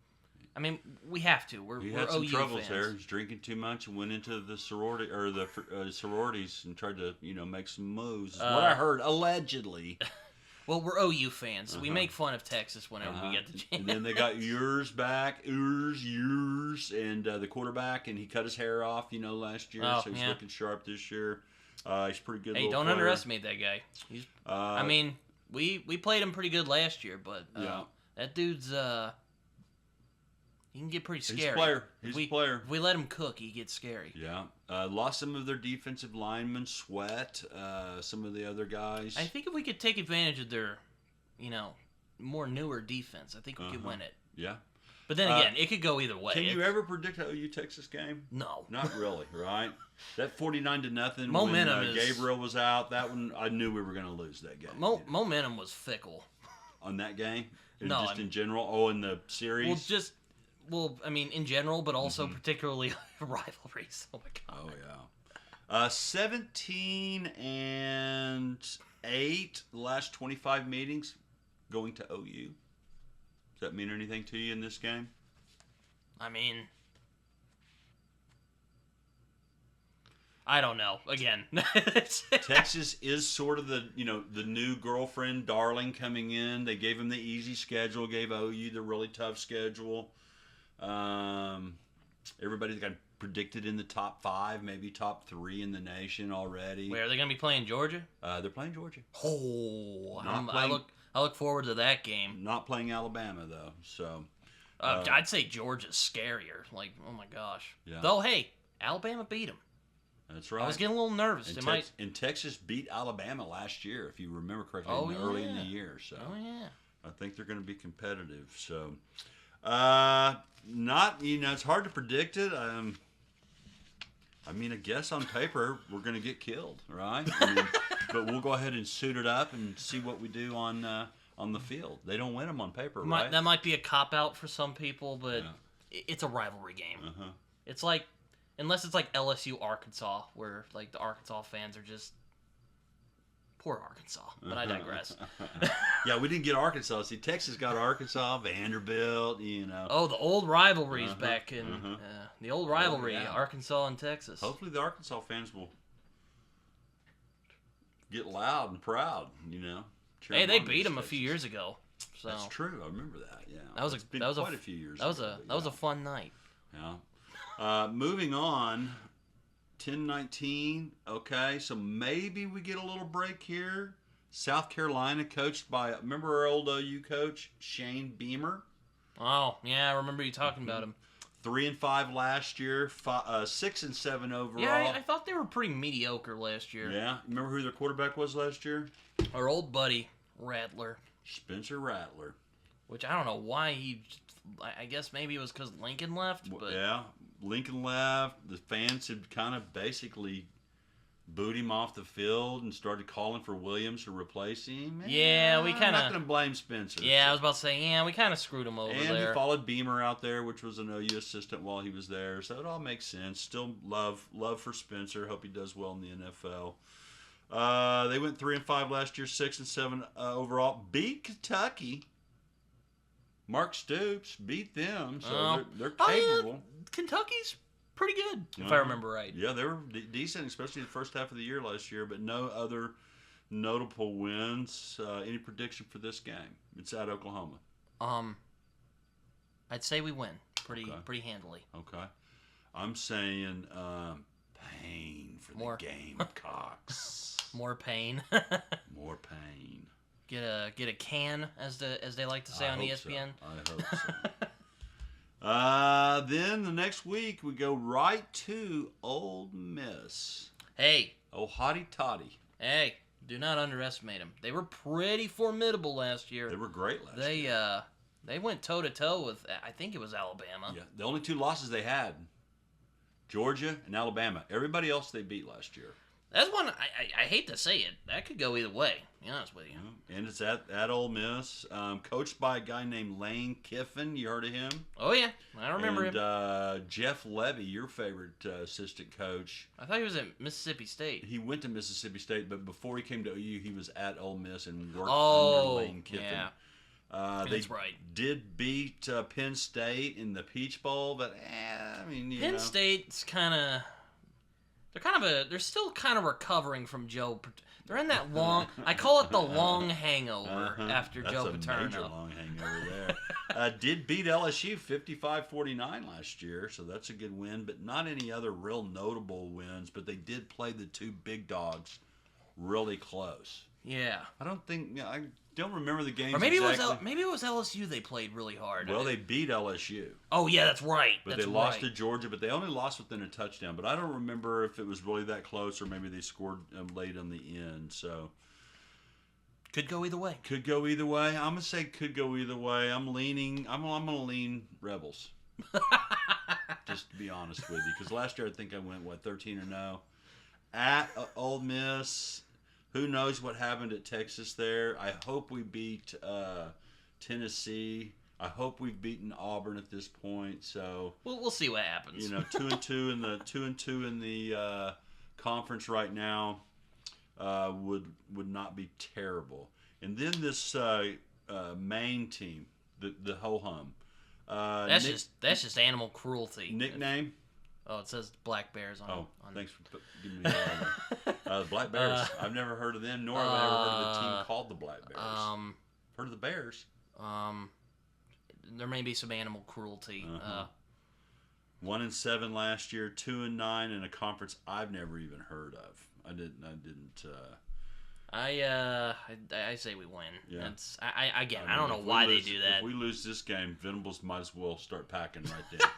S1: I mean, we have to. We're
S2: had some
S1: OU
S2: troubles
S1: fans.
S2: there. He was drinking too much and went into the sorority or the sororities and tried to make some moves. Is what I heard allegedly.
S1: Well, we're OU fans, so we make fun of Texas whenever we get the chance.
S2: And then they got Urs back, and the quarterback, and he cut his hair off, last year, so he's looking sharp this year. He's pretty good.
S1: Hey, don't underestimate that guy. I mean, we played him pretty good last year, but that dude's he can get pretty scary.
S2: He's a player. He's a player.
S1: If we let him cook, he gets scary.
S2: Yeah. Lost some of their defensive linemen, Sweat, some of the other guys.
S1: I think if we could take advantage of their, more newer defense, I think we could win it.
S2: Yeah.
S1: But then again, it could go either way.
S2: Can you ever predict an OU Texas game?
S1: No.
S2: Not really, right? That 49-0
S1: momentum
S2: when Gabriel was out, that one, I knew we were going to lose that game.
S1: Momentum was fickle.
S2: On that game?
S1: No.
S2: In general? Oh, in the series?
S1: Well, I mean, in general, but also particularly rivalries. Oh, my God.
S2: Oh, yeah. 17-8, the last 25 meetings going to OU. Does that mean anything to you in this game?
S1: I mean, I don't know. Again,
S2: Texas is sort of the new girlfriend darling coming in. They gave him the easy schedule, gave OU the really tough schedule. Everybody's got predicted in the top 5, maybe top 3 in the nation already.
S1: Wait, are they going to be playing Georgia?
S2: They're playing Georgia.
S1: Oh, I look forward to that game.
S2: Not playing Alabama though, so.
S1: I'd say Georgia's scarier. Like, oh my gosh.
S2: Yeah.
S1: Though, hey, Alabama beat them.
S2: That's right.
S1: I was getting a little nervous.
S2: And Texas beat Alabama last year, if you remember correctly, early in the year. So.
S1: Oh yeah.
S2: I think they're going to be competitive. So. It's hard to predict it. I guess on paper we're going to get killed, right? But we'll go ahead and suit it up and see what we do on the field. They don't win them on paper, right?
S1: That might be a cop out for some people, but it's a rivalry game. It's like, unless it's like LSU Arkansas, where like the Arkansas fans are just poor Arkansas. But I digress.
S2: Yeah, we didn't get Arkansas. See, Texas got Arkansas, Vanderbilt,
S1: Oh, the old rivalries back in the old rivalry, Arkansas and Texas.
S2: Hopefully the Arkansas fans will get loud and proud,
S1: Hey, they beat them a few years ago. So.
S2: That's true. I remember that. Yeah,
S1: that was
S2: quite a few years.
S1: That was a fun night.
S2: Yeah. Moving on. 10-19. Okay, so maybe we get a little break here. South Carolina, coached by, remember our old OU coach, Shane Beamer?
S1: Oh, yeah, I remember you talking about him.
S2: 3-5 last year, 6-7 overall.
S1: Yeah, I thought they were pretty mediocre last year.
S2: Yeah, remember who their quarterback was last year?
S1: Our old buddy, Rattler.
S2: Spencer Rattler.
S1: Which I don't know why I guess maybe it was because Lincoln left. But
S2: yeah, Lincoln left. The fans had kind of basically booed him off the field and started calling for Williams to replace him.
S1: Yeah, we kind
S2: I'm
S1: of.
S2: not going to blame Spencer.
S1: Yeah, I was about to say, yeah, we kind of screwed him over
S2: and
S1: there.
S2: he followed Beamer out there, which was an OU assistant while he was there, so it all makes sense. Still love for Spencer. Hope he does well in the NFL. They went 3-5 last year, 6-7 overall. Beat Kentucky. Mark Stoops beat them, so they're capable.
S1: Yeah. Kentucky's pretty good, if I remember right.
S2: Yeah, they were decent, especially the first half of the year last year, but no other notable wins. Any prediction for this game? It's at Oklahoma.
S1: I'd say we win pretty handily.
S2: Okay. I'm saying pain for the Gamecocks.
S1: More pain.
S2: More pain.
S1: Get a can, as they like to say on ESPN.
S2: So. I hope so. Then the next week we go right to Ole Miss.
S1: Hey.
S2: Oh, hotty toddy.
S1: Hey, do not underestimate them. They were pretty formidable last year.
S2: They were great last year.
S1: They went toe to toe with, I think it was Alabama.
S2: Yeah, the only 2 losses they had, Georgia and Alabama. Everybody else they beat last year.
S1: That's one, I hate to say it, that could go either way, to be honest with you.
S2: Yeah. And it's at Ole Miss, coached by a guy named Lane Kiffin. You heard of him?
S1: Oh, yeah, I remember him.
S2: And Jeff Levy, your favorite assistant coach.
S1: I thought he was at Mississippi State.
S2: He went to Mississippi State, but before he came to OU, he was at Ole Miss and worked under Lane Kiffin.
S1: Yeah.
S2: That's right. Did beat Penn State in the Peach Bowl, but
S1: Penn State's they're still kind of recovering from Joe. They're in that long. I call it the long hangover after Joe Paterno.
S2: That's a major long hangover there. Did beat LSU 55-49 last year, so that's a good win. But not any other real notable wins. But they did play the 2 big dogs really close.
S1: Yeah.
S2: I don't remember the games.
S1: Or maybe
S2: exactly.
S1: it was LSU they played really hard.
S2: Well, they beat LSU.
S1: Oh yeah, that's right.
S2: But they lost to Georgia, but they only lost within a touchdown. But I don't remember if it was really that close or maybe they scored late on the end. So
S1: could go either way.
S2: Could go either way. I'm gonna say could go either way. I'm gonna lean Rebels. Just to be honest with you, because last year I think I went 13-0 at Ole Miss. Who knows what happened at Texas there? I hope we beat Tennessee. I hope we've beaten Auburn at this point. So
S1: we'll see what happens.
S2: 2-2 in the 2-2 in the conference right now would not be terrible. And then this Maine team, the ho hum.
S1: That's just animal cruelty.
S2: Nickname?
S1: Oh, it says Black Bears on.
S2: Oh, thanks for giving me that. The Black Bears. I've never heard of them, nor have I ever heard of a team called the Black Bears. Heard of the Bears?
S1: There may be some animal cruelty.
S2: 1-7 last year, 2-9 in a conference I've never even heard of. I didn't.
S1: I say we win.
S2: Yeah.
S1: I don't know why they do that.
S2: If we lose this game, Venables might as well start packing right there.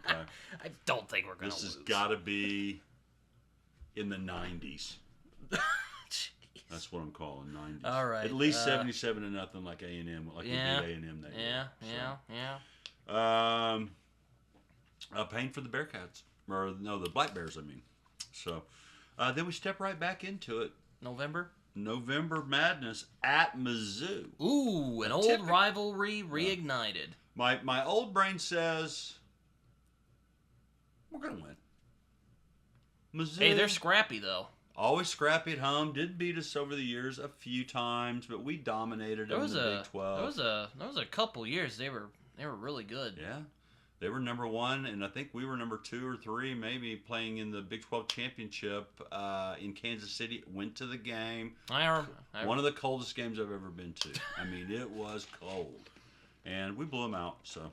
S2: Okay.
S1: I don't think we're going to lose.
S2: This has got to be in the 90s. That's what I'm calling 90s.
S1: All right.
S2: At least 77-0 like A&M, like we beat A&M that year.
S1: Yeah.
S2: Pain for the Bearcats. Or, no, the Black Bears, I mean. So, then we step right back into it.
S1: November
S2: Madness at Mizzou.
S1: Ooh, an old rivalry reignited.
S2: My old brain says we're going to win. Mizzou.
S1: Hey, they're scrappy, though.
S2: Always scrappy at home. Did beat us over the years a few times, but we dominated them in the Big 12.
S1: There was a couple years they were really good.
S2: Yeah. They were number 1, and I think we were number 2 or 3, maybe, playing in the Big 12 championship in Kansas City. Went to the game. One of the coldest games I've ever been to. I mean, it was cold. And we blew them out, so.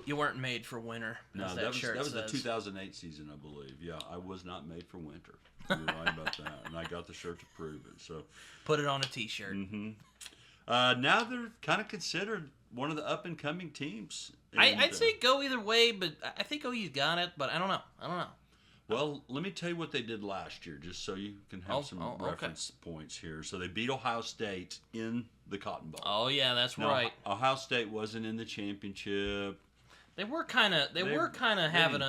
S1: You weren't made for winter.
S2: No, that was the 2008 season, I believe. Yeah, I was not made for winter. You're right about that. And I got the shirt to prove it. So
S1: put it on a T-shirt.
S2: Mm-hmm. Now they're kind of considered one of the up-and-coming teams.
S1: I'd say go either way, but I think OU's got it, but I don't know.
S2: Well, let me tell you what they did last year, just so you can have some reference points here. So they beat Ohio State in the Cotton Bowl.
S1: Oh yeah, that's right.
S2: Ohio State wasn't in the championship.
S1: They were kind of having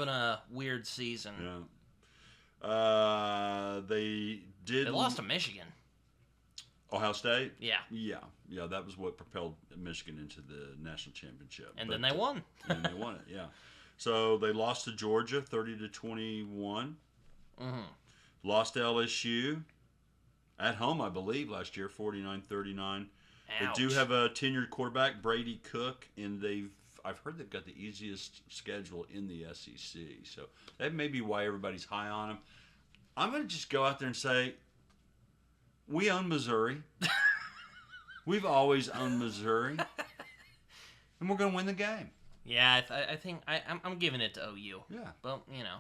S1: a weird season.
S2: Yeah. They did.
S1: They lost to Michigan.
S2: Ohio State?
S1: Yeah.
S2: Yeah, that was what propelled Michigan into the national championship.
S1: And then they won.
S2: And they won it, yeah. So they lost to Georgia 30-21.
S1: Mm-hmm.
S2: Lost to LSU at home, I believe, last year, 49-39. They do have a tenured quarterback, Brady Cook, and I've heard they've got the easiest schedule in the SEC. So that may be why everybody's high on them. I'm going to just go out there and say, we own Missouri. We've always owned Missouri. And we're going to win the game.
S1: Yeah, I think I'm giving it to OU.
S2: Yeah.
S1: Well, you know.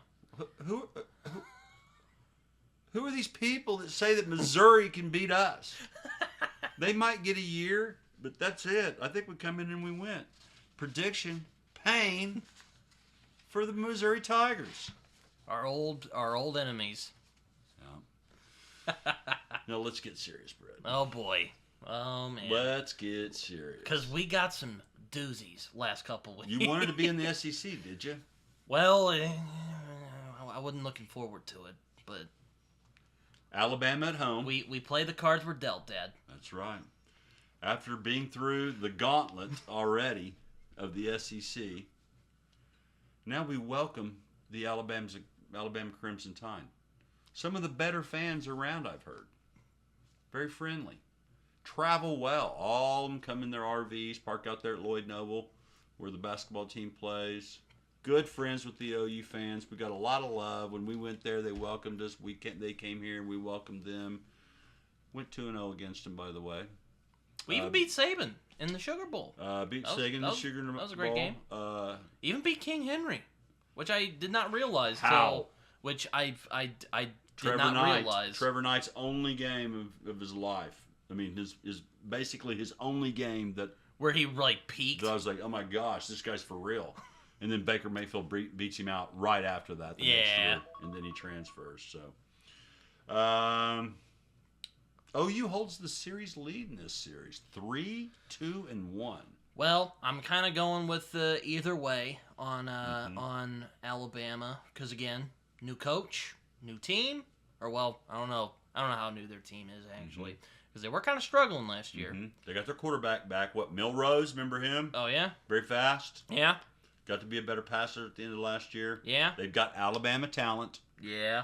S2: Who are these people that say that Missouri can beat us? They might get a year, but that's it. I think we come in and we win. Prediction, pain for the Missouri Tigers.
S1: Our old enemies.
S2: Yeah. Now let's get serious, Brett.
S1: Oh boy. Oh man.
S2: Let's get serious.
S1: Because we got some doozies last couple weeks.
S2: You wanted to be in the SEC, did you?
S1: Well, I wasn't looking forward to it, but
S2: Alabama at home.
S1: we play the cards we're dealt, Dad.
S2: That's right. After being through the gauntlet already of the SEC, now we welcome the Alabama Crimson Tide. Some of the better fans around, I've heard. Very friendly. Travel well. All of them come in their RVs, park out there at Lloyd Noble, where the basketball team plays. Good friends with the OU fans. We got a lot of love. When we went there, they welcomed us. They came here, and we welcomed them. Went 2-0 against them, by the way.
S1: We even beat Saban in the Sugar Bowl.
S2: Beat Saban in the Sugar Bowl.
S1: That was a great game. Even beat King Henry, which I did not realize.
S2: How?
S1: Which I did not realize.
S2: Trevor Knight's only game of his life. I mean, his basically his only game that
S1: where he like peaked.
S2: I was like, oh my gosh, this guy's for real. And then Baker Mayfield beats him out right after that. Next year, and then he transfers. So, OU holds the series lead in this series, 3-2-1.
S1: Well, I'm kind of going with either way on Alabama because again, new coach, new team, or well, I don't know how new their team is actually because they were kind of struggling last year.
S2: They got their quarterback back. What, Milrose? Remember him?
S1: Oh yeah,
S2: very fast.
S1: Yeah.
S2: Got to be a better passer at the end of last year.
S1: Yeah.
S2: They've got Alabama talent.
S1: Yeah.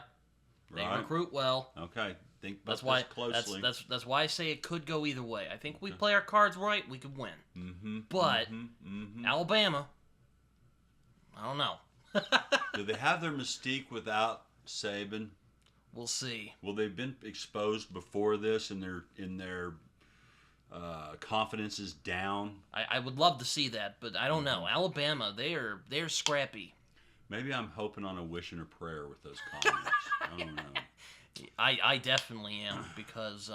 S1: They
S2: Right.
S1: recruit well.
S2: Okay. Think about this closely.
S1: That's why I say it could go either way. I think we play our cards right, we could win. But Alabama, I don't know.
S2: Do they have their mystique without Saban?
S1: We'll see.
S2: Well, they've been exposed before this, and their confidence is down.
S1: I would love to see that, but I don't know. Alabama, they're scrappy.
S2: Maybe I'm hoping on a wish and a prayer with those comments. I don't know.
S1: I definitely am because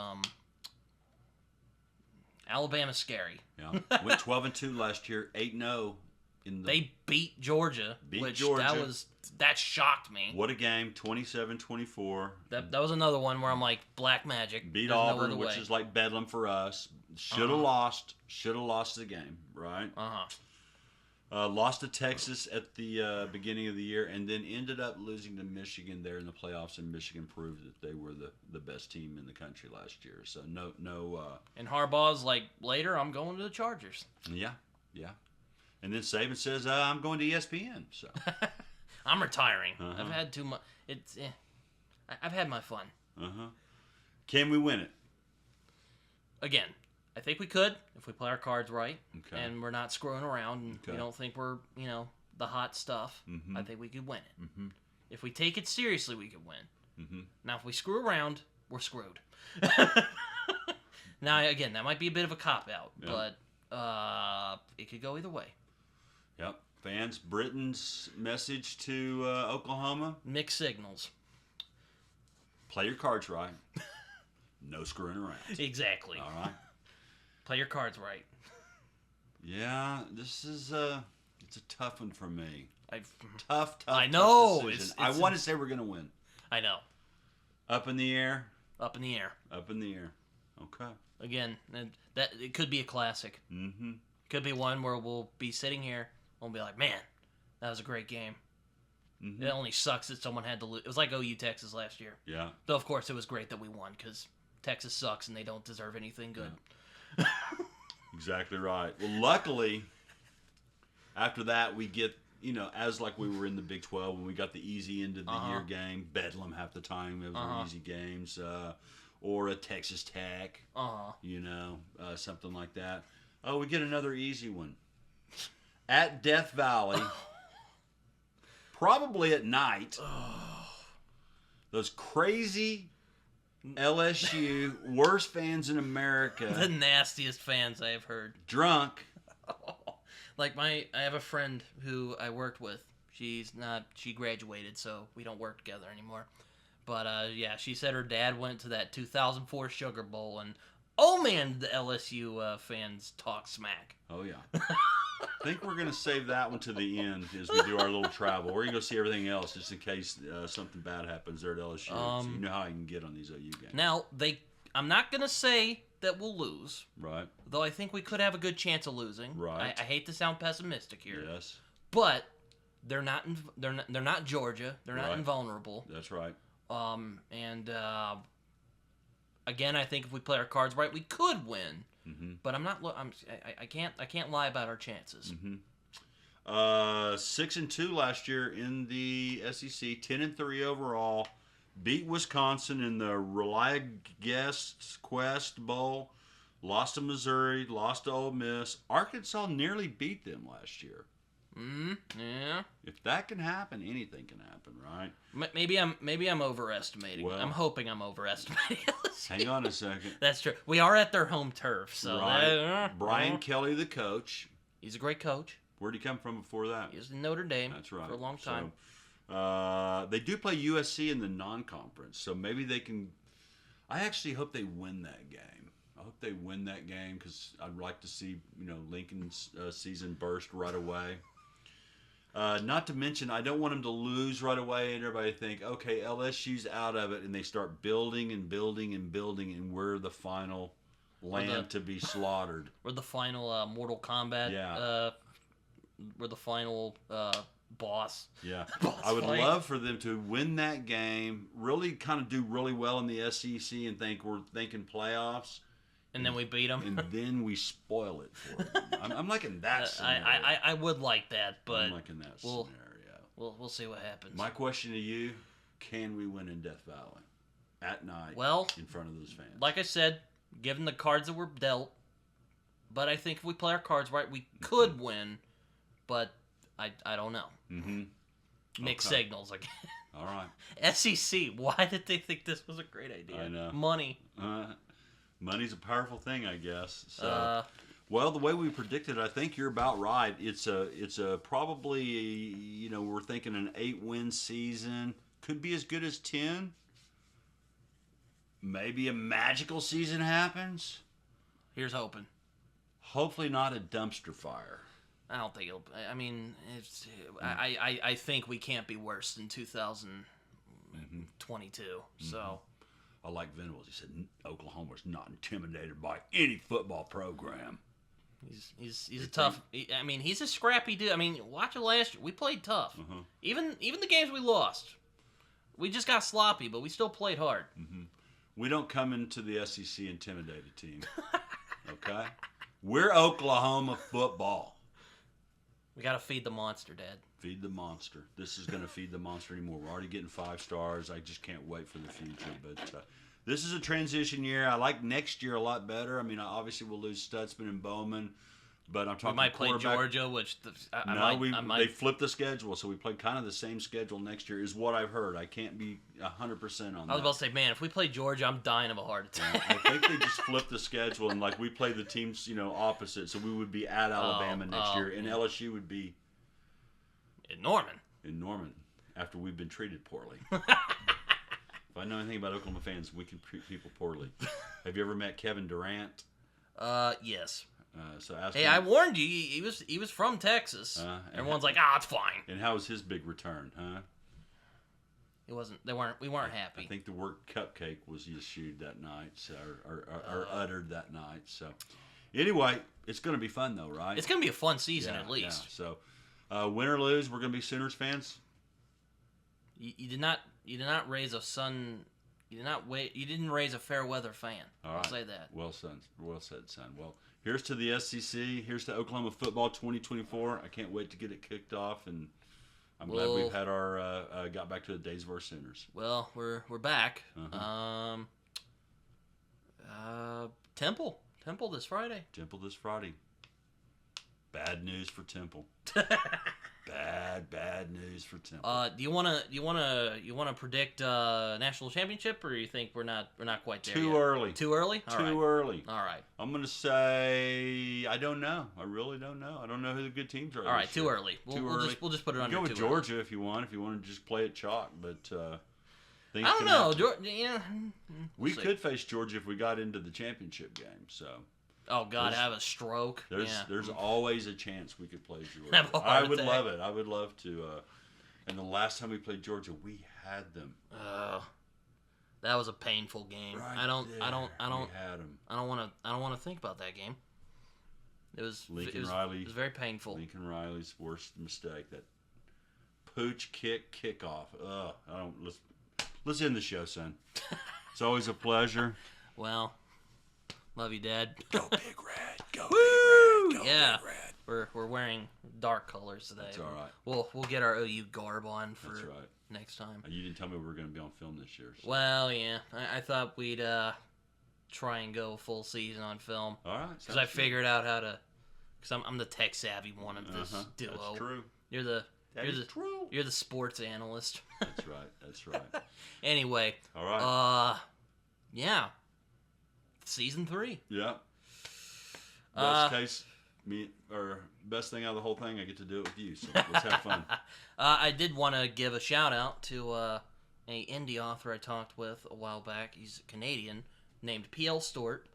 S1: Alabama's scary.
S2: Yeah, went 12-2 last year, 8-0 in the.
S1: They beat Georgia, that shocked me.
S2: What a game, 27-24.
S1: That was another one where I'm like black magic.
S2: Beat Auburn, which is like bedlam for us. Should have lost the game, right? Lost to Texas at the beginning of the year, and then ended up losing to Michigan there in the playoffs. And Michigan proved that they were the best team in the country last year. So no.
S1: And Harbaugh's like later, I'm going to the Chargers.
S2: Yeah. And then Saban says, I'm going to ESPN. So
S1: I'm retiring. I've had too much. I've had my fun.
S2: Can we win it?
S1: Again, I think we could if we play our cards right,
S2: and
S1: we're not screwing around, and we don't think we're the hot stuff. I think we could win it. If we take it seriously, we could win. Now, if we screw around, we're screwed. Now, again, that might be a bit of a cop out, but it could go either way.
S2: Yep. Fans, Britton's message to Oklahoma:
S1: mixed signals.
S2: Play your cards right. No screwing around.
S1: Exactly.
S2: All right.
S1: Play your cards right.
S2: Yeah, this is it's a tough one for me. Tough.
S1: I know.
S2: Decision. I want to say we're gonna win.
S1: I know.
S2: Up in the air.
S1: Up in the air.
S2: Up in the air. Okay.
S1: Again, that it could be a classic. Could be one where we'll be sitting here and we'll be like, man, that was a great game.
S2: Mm-hmm.
S1: It only sucks that someone had to lose. It was like OU Texas last year.
S2: Yeah.
S1: Though, of course, it was great that we won because Texas sucks and they don't deserve anything good.
S2: Yeah. Exactly right. Well, luckily, after that, we get, as like we were in the Big 12 when we got the easy end of the year game, Bedlam half the time, those were easy games, or a Texas Tech, something like that. Oh, we get another easy one. At Death Valley, probably at night, those crazy LSU, worst fans in America.
S1: The nastiest fans I have heard.
S2: Drunk.
S1: Like I have a friend who I worked with. She graduated, so we don't work together anymore. But she said her dad went to that 2004 Sugar Bowl, and oh man, the LSU fans talk smack.
S2: Oh yeah. I think we're going to save that one to the end as we do our little travel. We're going to go see everything else just in case something bad happens there at LSU. So you know how I can get on these OU games.
S1: Now, I'm not going to say that we'll lose.
S2: Right.
S1: Though I think we could have a good chance of losing.
S2: Right.
S1: I hate to sound pessimistic here.
S2: Yes.
S1: But they're not Georgia. They're not invulnerable.
S2: That's right.
S1: Again, I think if we play our cards right, we could win.
S2: Mm-hmm.
S1: But I can't lie about our chances.
S2: Mm-hmm. 6-2 last year in the SEC, 10-3 overall. Beat Wisconsin in the Rely Guest Quest Bowl. Lost to Missouri. Lost to Ole Miss. Arkansas nearly beat them last year.
S1: Yeah.
S2: If that can happen, anything can happen, right?
S1: Maybe I'm overestimating.
S2: Well,
S1: I'm hoping I'm overestimating.
S2: Hang on a second.
S1: That's true. We are at their home turf, so
S2: right. Brian Kelly, the coach.
S1: He's a great coach.
S2: Where'd he come from before that?
S1: He was in Notre Dame.
S2: That's right.
S1: For a long time.
S2: So, they do play USC in the non-conference, so maybe they can. I actually hope they win that game. I hope they win that game because I'd like to see Lincoln's season burst right away. Not to mention, I don't want them to lose right away and everybody think, okay, LSU's out of it, and they start building and building and building, and we're the final lamb to be slaughtered.
S1: We're the final Mortal Kombat.
S2: Yeah.
S1: We're the final boss.
S2: Yeah.
S1: Boss
S2: I would
S1: fight.
S2: love for them to win that game, really kind of do really well in the SEC and think we're thinking playoffs.
S1: And then we beat them.
S2: And then we spoil it for them. I'm liking that scenario.
S1: I would like that, but
S2: I'm liking that scenario.
S1: We'll see what happens.
S2: My question to you, can we win in Death Valley at night in front of those fans?
S1: Like I said, given the cards that were dealt, but I think if we play our cards right, we could win, but I don't know.
S2: Mm-hmm.
S1: Mixed signals again.
S2: All right.
S1: SEC, why did they think this was a great idea?
S2: I know.
S1: Money.
S2: Money's a powerful thing, I guess. So, well, the way we predicted, I think you're about right. It's a probably, we're thinking an 8-win season. Could be as good as 10. Maybe a magical season happens.
S1: Here's hoping.
S2: Hopefully not a dumpster fire.
S1: I don't think it'll. I mean, I think we can't be worse than 2022. Mm-hmm. So.
S2: I like Venables. He said Oklahoma's not intimidated by any football program.
S1: He's a tough. He's a scrappy dude. I mean, watch it last year. We played tough.
S2: Uh-huh.
S1: Even the games we lost, we just got sloppy, but we still played hard.
S2: Mm-hmm. We don't come into the SEC intimidated team. Okay, we're Oklahoma football.
S1: We got to feed the monster, Dad.
S2: Feed the monster. This is going to feed the monster anymore. We're already getting 5 stars. I just can't wait for the future. But this is a transition year. I like next year a lot better. I mean, obviously we'll lose Stutzman and Bowman, but I'm talking.
S1: We might play Georgia, which
S2: they flipped the schedule, so we play kind of the same schedule next year. Is what I've heard. I can't be 100% on that.
S1: I was about to say, man, if we play Georgia, I'm dying of a heart attack.
S2: I think they just flipped the schedule and we play the teams opposite, so we would be at Alabama next year, and LSU would be.
S1: In Norman,
S2: after we've been treated poorly. If I know anything about Oklahoma fans, we can treat people poorly. Have you ever met Kevin Durant?
S1: Yes.
S2: So ask
S1: hey,
S2: him.
S1: I warned you. He was from Texas. Everyone's like, it's fine.
S2: And how was his big return, huh?
S1: It wasn't. We weren't happy.
S2: I think the word cupcake was issued that night, or uttered that night. So, anyway, it's going to be fun though, right?
S1: It's going to be a fun season at least.
S2: Yeah. So. Win or lose, we're going to be Sooners fans?
S1: You did not raise a son. You didn't raise a fair weather fan.
S2: All
S1: I'll
S2: right.
S1: say that.
S2: Well said, son. Well, here's to the SEC. Here's to Oklahoma football 2024. I can't wait to get it kicked off, and I'm glad we've had our got back to the days of our Sooners.
S1: Well, we're back. Temple this Friday.
S2: Temple this Friday. Bad news for Temple. Bad news for Temple.
S1: Do you wanna predict national championship, or you think we're not quite there
S2: Too
S1: yet?
S2: early.
S1: Too early?
S2: Too early.
S1: All right.
S2: I'm gonna say I don't know. I really don't know. I don't know who the good teams are.
S1: All right. Too early. We'll just put it under.
S2: Go with
S1: too
S2: Georgia
S1: early.
S2: if you want. If you want to just play it chalk, but
S1: I don't know.
S2: We could face Georgia if we got into the championship game. So.
S1: Oh God, have a stroke.
S2: There's always a chance we could play Georgia.
S1: Have a heart
S2: I would
S1: attack.
S2: love it. I would love to. And the last time we played Georgia, we had them.
S1: That was a painful game.
S2: Right
S1: I don't.
S2: We had them.
S1: I don't want to think about that game. It was
S2: Riley.
S1: It was very painful.
S2: Lincoln Riley's worst mistake, that pooch kickoff. Let's end the show, son. It's always a pleasure.
S1: Well, love you, Dad.
S2: Go Big Red. Go
S1: Woo!
S2: Big Red. Go
S1: Yeah.
S2: Big Red.
S1: We're wearing dark colors today.
S2: That's all right.
S1: We'll get our OU garb on for
S2: That's right.
S1: next time.
S2: You didn't tell me we were going to be on film this year. So.
S1: Well, yeah. I thought we'd try and go full season on film.
S2: All right.
S1: Because I figured out how to. Because I'm the tech savvy one of this duo.
S2: That's true.
S1: You're the
S2: true.
S1: You're the sports analyst.
S2: That's right.
S1: Anyway.
S2: All right.
S1: Yeah. Season 3.
S2: Yeah. Best thing out of the whole thing, I get to do it with you. So let's have fun.
S1: I did want to give a shout out to a indie author I talked with a while back. He's a Canadian named P.L. Stewart.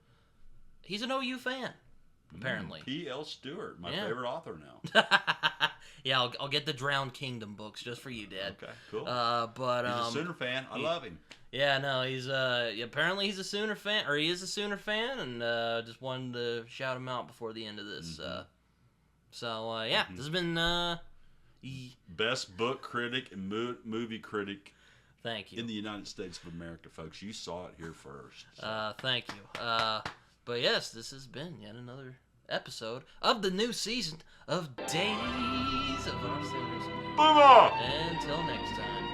S1: He's an OU fan, apparently.
S2: P.L. Stewart, my favorite author now.
S1: Yeah, I'll get the Drowned Kingdom books just for you, Dad.
S2: Okay, cool.
S1: But
S2: he's a Sooner fan. I love him.
S1: Yeah, no, he's apparently he's a Sooner fan, or he is a Sooner fan, and just wanted to shout him out before the end of this. This has been
S2: best book critic and movie critic.
S1: Thank you.
S2: In the United States of America, folks. You saw it here first.
S1: So. Thank you. But yes, this has been yet another episode of the new season of Days of Our Sooners.
S2: Boomer!
S1: Until next time.